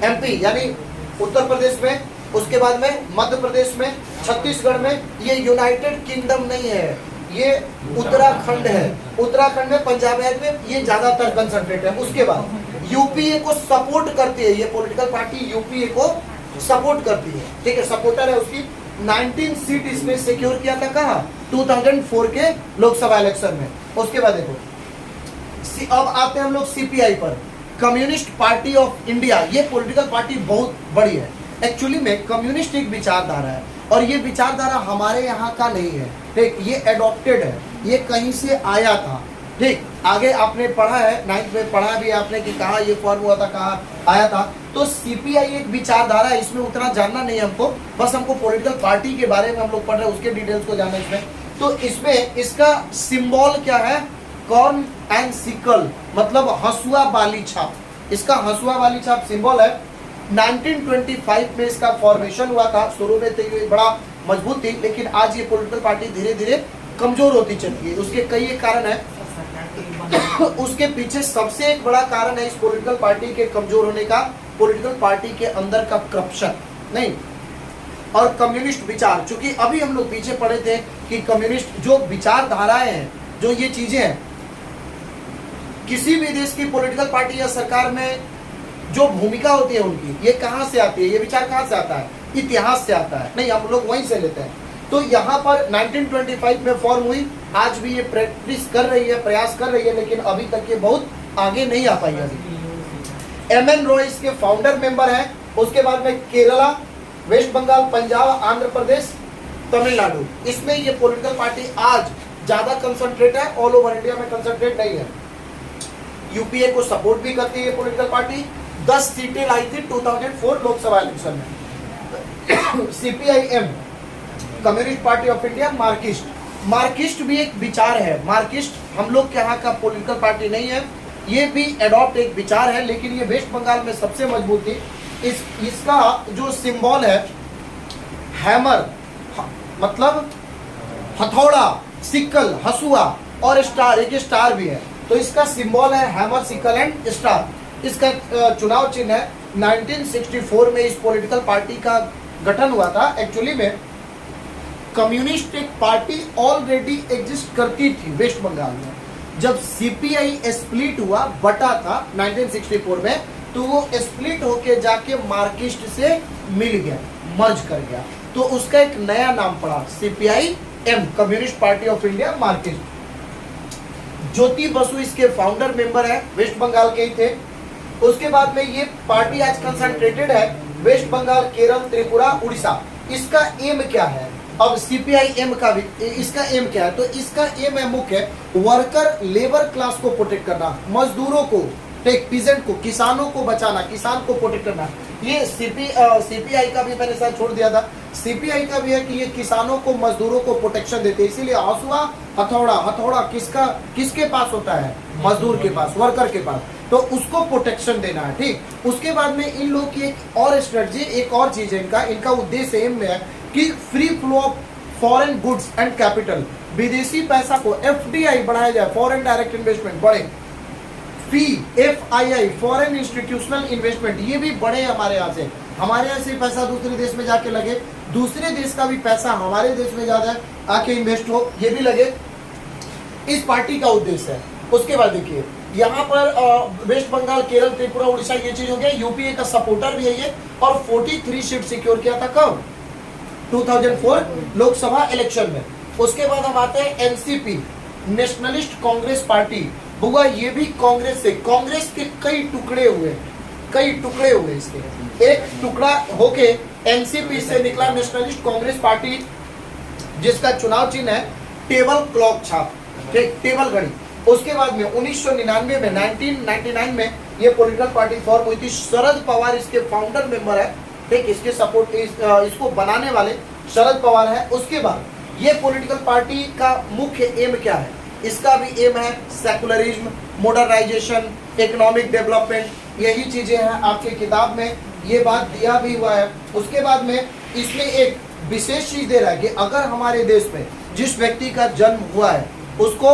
MP यानी उत्तर प्रदेश में, उसके बाद में मध्य प्रदेश में, छत्तीसगढ़ में। ये यूनाइटेड किंगडम नहीं है, ये उत्तराखंड है। उत्तराखंड में, पंजाब में ये ज्यादातर कंसंट्रेट है। उसके बाद UPA को सपोर्ट करती है ये पॉलिटिकल पार्टी, UPA को सपोर्ट करती है, ठीक है, सपोर्टर है उसकी। 19 सीट इसमें सिक्योर किया था, कहा 2004 के लोकसभा इलेक्शन में। उसके बाद देखो अब आते हैं हम लोग CPI पर, कम्युनिस्ट पार्टी ऑफ इंडिया। ये पॉलिटिकल पार्टी बहुत बड़ी है। एक्चुअली में कम्युनिस्ट एक विचारधारा है और ये विचारधारा हमारे यहाँ का नहीं है, ठीक, ये एडॉप्टेड है, ये कहीं से आया था, ठीक। आगे आपने पढ़ा है, 9th में पढ़ा भी आपने कि कहाँ ये फॉर्म हुआ था, कहाँ आया था। तो CPI एक विचारधारा है, इसमें उतना जानना नहीं हमको, बस हमको पॉलिटिकल पार्टी के बारे में हम लोग पढ़ रहे हैं, उसके डिटेल्स को जानना इसमें। तो इसमें इसका सिंबल क्या है? कॉर्न एंड सिकल, मतलब हसुआ बाली छाप। इसका हसुआ बाली छाप सिंबल है। 1925 में इसका फॉर्मेशन हुआ था। शुरू में तो ये बड़ा मजबूत थी, लेकिन आज ये पॉलिटिकल पार्टी धीरे धीरे कमजोर होती चली है। उसके कई एक कारण है। उसके पीछे सबसे एक बड़ा कारण है इस पॉलिटिकल पार्टी के कमजोर होने का, पॉलिटिकल पार्टी के अंदर का करप्शन नहीं और कम्युनिस्ट विचार। चूंकि अभी हम लोग पीछे पढ़े थे कि कम्युनिस्ट जो विचारधाराएं हैं, जो ये चीजें हैं, किसी भी देश की पॉलिटिकल पार्टी या सरकार में जो भूमिका होती है उनकी, ये कहां से आती है? ये विचार कहां से आता है? इतिहास से आता है, नहीं, हम लोग वहीं से लेते हैं। तो यहाँ पर 1925 में फॉर्म हुई। आज भी ये प्रैक्टिस कर रही है, प्रयास कर रही है, लेकिन अभी तक ये बहुत आगे नहीं आ पाई है। MN रॉय इसके फाउंडर मेंबर है। उसके बाद में केरला, वेस्ट बंगाल, पंजाब, आंध्र प्रदेश, तमिलनाडु, इसमें ये पॉलिटिकल पार्टी आज ज्यादा कंसंट्रेट है, ऑल ओवर इंडिया में कंसंट्रेट नहीं है। UPA को सपोर्ट भी करती है पॉलिटिकल पार्टी। 10 सीटें लाई थी 2004 लोकसभा इलेक्शन में। CPIM कम्युनिस्ट पार्टी ऑफ इंडिया, मार्क्सिस्ट भी एक विचार है। मार्क्सिस्ट हम लोग के यहाँ का पॉलिटिकल पार्टी नहीं है, ये भी एडॉप्ट एक विचार है, लेकिन ये वेस्ट बंगाल में सबसे मजबूत थी। इसका जो सिंबल है हैमर, मतलब हथौड़ा, सिक्कल, हसुआ और स्टार, एक स्टार भी है। तो इसका सिंबल है हैमर, सिक्कल एंड स्टार। इसका चुनाव चिन्ह है। 1964 में इस पॉलिटिकल पार्टी का गठन हुआ था। एक्चुअली में कम्युनिस्ट एक पार्टी ऑलरेडी एग्जिस्ट करती थी वेस्ट बंगाल में। जब CPI स्प्लिट हुआ, बटा था 1964 में, तो वो स्प्लिट होके जाके मार्क्सिस्ट से मिल गया, मर्ज कर गया, तो उसका एक नया नाम पड़ा CPIM, कम्युनिस्ट पार्टी ऑफ इंडिया, मार्क्सिस्ट। ज्योति बसु इसके फाउंडर मेंबर है, वेस्ट बंगाल के ही थे। उसके बाद में ये पार्टी आज कंसंट्रेटेड है वेस्ट बंगाल, केरल, त्रिपुरा, उड़ीसा। इसका एम क्या है? अब CPIM का भी इसका एम क्या है? तो इसका एम है मुख्य वर्कर, लेबर क्लास को प्रोटेक्ट करना, मजदूरों को, पीजेंट को, किसानों को बचाना, किसान को प्रोटेक्ट करना। ये CPI का भी मैंने साथ छोड़ दिया था। CPI का भी है कि ये किसानों को, मजदूरों को प्रोटेक्शन देते हैं, इसीलिए हसुआ, हथौड़ा किसके पास होता है? मजदूर के पास, वर्कर के पास, तो उसको प्रोटेक्शन देना है, ठीक। उसके बाद में इन लोग की एक और स्ट्रेटजी, एक और चीज है इनका उद्देश्य एम में है कि free flow of foreign goods and capital, विदेशी पैसा को FDI बढ़ाया जाए, फॉरेन डायरेक्ट इन्वेस्टमेंट बढ़े। FII, फॉरेन इंस्टीट्यूशनल इन्वेस्टमेंट, ये भी बढ़े हमारे यहाँ से। हमारे यहाँ से पैसा दूसरे देश में जाके लगे, दूसरे देश का भी पैसा हमारे देश में ज्यादा आके इन्वेस्ट हो, ये भी लगे। इस पार्टी का उद्देश्य है। उसके बाद देखिए यहाँ पर वेस्ट बंगाल, केरल, त्रिपुरा, उड़ीसा ये चीज हो गया। यूपीए का सपोर्टर भी है ये, और 43 सीट सिक्योर किया था कब? 2004 लोकसभा इलेक्शन में। उसके बाद हम आते हैं एनसीपी, नेशनलिस्ट कांग्रेस पार्टी। बुआ ये भी कांग्रेस से, कांग्रेस के कई टुकड़े हुए इसके। एक टुकड़ा होके एनसीपी से निकला नेशनलिस्ट कांग्रेस पार्टी, जिसका चुनाव चिन्ह है टेबल क्लॉक छाप, टेबल घड़ी। उसके बाद में 1999 में 1999 में ये पॉलिटिकल पार्टी फॉर्म हुई थी। शरद पवार इसके फाउंडर मेंबर है, ठीक, इसके सपोर्ट इसको बनाने वाले शरद पवार है। उसके बाद ये पॉलिटिकल पार्टी का मुख्य एम क्या है? इसका भी एम है सेकुलरिज्म, मॉडर्नाइजेशन, इकोनॉमिक डेवलपमेंट। यही चीजें हैं आपके किताब में, ये बात दिया भी हुआ है। उसके बाद में इसमें एक विशेष चीज दे रहा है कि अगर हमारे देश में जिस व्यक्ति का जन्म हुआ है उसको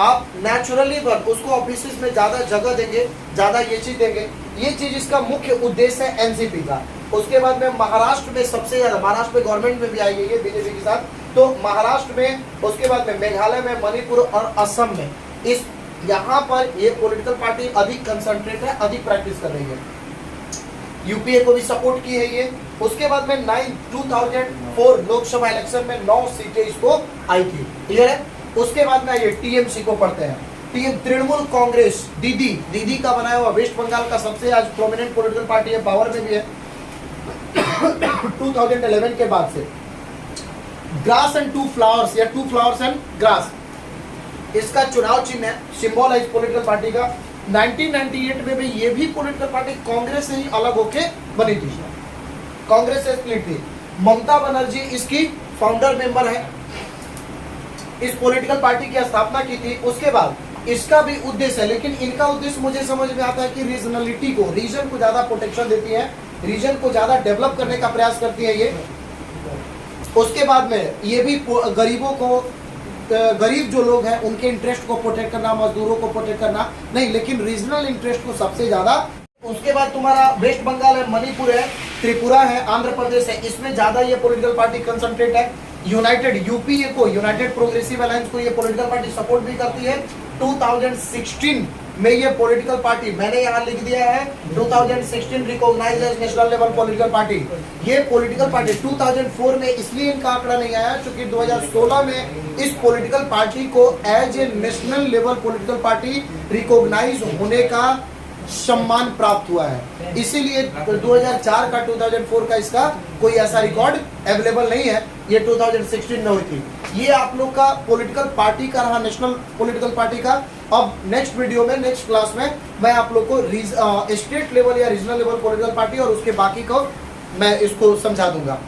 आप नेचुरली उसको ऑफिस में ज्यादा जगह देंगे, ज्यादा ये चीज देंगे। ये चीज इसका मुख्य उद्देश्य है एनसीपी का। उसके बाद में महाराष्ट्र में सबसे ज्यादा, महाराष्ट्र में गवर्नमेंट में भी आई है ये बीजेपी के साथ, तो महाराष्ट्र में, उसके बाद में मेघालय में, मणिपुर और असम में इस यहाँ पर ये पॉलिटिकल पार्टी अधिक कंसंट्रेट है, अधिक प्रैक्टिस कर रही है। यूपीए को भी सपोर्ट की है ये। उसके बाद में 2004 लोकसभा इलेक्शन में 9 सीटें इसको आई थी, क्लियर है। उसके बाद में ये टीएमसी को पढ़ते हैं, तृणमूल कांग्रेस, दीदी का बनाया हुआ वेस्ट बंगाल का सबसे आज प्रोमिनेंट पॉलिटिकल पार्टी है, पावर में भी है 2011 के बाद से। ग्रास एंड टू फ्लावर्स या टू फ्लावर्स एंड ग्रास इसका चुनाव चिन्ह है, सिंबल है इस पॉलिटिकल पार्टी का। 1998 में भी ये भी पॉलिटिकल पार्टी कांग्रेस से ही अलग होके बनी थी, कांग्रेस से स्प्लिट थी। ममता बनर्जी इसकी फाउंडर मेंबर है, इस पॉलिटिकल पार्टी की स्थापना की थी। उसके बाद इसका भी उद्देश्य है, लेकिन इनका उद्देश्य मुझे समझ में आता है कि रीजनलिटी को, रीजन को ज्यादा प्रोटेक्शन देती है, रीजन को ज्यादा डेवलप करने का प्रयास करती है ये। उसके बाद में ये भी गरीबों को, गरीब जो लोग हैं उनके इंटरेस्ट को प्रोटेक्ट करना, मजदूरों को प्रोटेक्ट करना नहीं, लेकिन रीजनल इंटरेस्ट को सबसे ज्यादा। उसके बाद तुम्हारा वेस्ट बंगाल है, मणिपुर है, त्रिपुरा है, आंध्र प्रदेश है, इसमें ज्यादा ये पॉलिटिकल पार्टी कंसंट्रेट है। यूनाइटेड यूपीए को, यूनाइटेड प्रोग्रेसिव अलायंस को ये पॉलिटिकल पार्टी सपोर्ट भी करती है। 2016 में ये पॉलिटिकल पार्टी, मैंने यहाँ लिख दिया है 2016 recognised as national level political party. ये पॉलिटिकल पार्टी 2004 में इसलिए इनका आंकड़ा नहीं आया क्योंकि 2016 में इस पॉलिटिकल पार्टी को as a national level political party recognise होने का सम्मान प्राप्त हुआ है, इसीलिए 2004 का 2004 का इसका कोई ऐसा रिकॉर्ड अवेलेबल नहीं है, ये 2016 में हुई थी। ये आप लोग का पॉलिटिकल पार्टी का रहा, नेशनल पॉलिटिकल पार्टी का। अब नेक्स्ट वीडियो में, नेक्स्ट क्लास में मैं आप लोग को स्टेट लेवल या रीजनल लेवल पॉलिटिकल पार्टी और उसके बाकी को मैं इसको समझा दूंगा।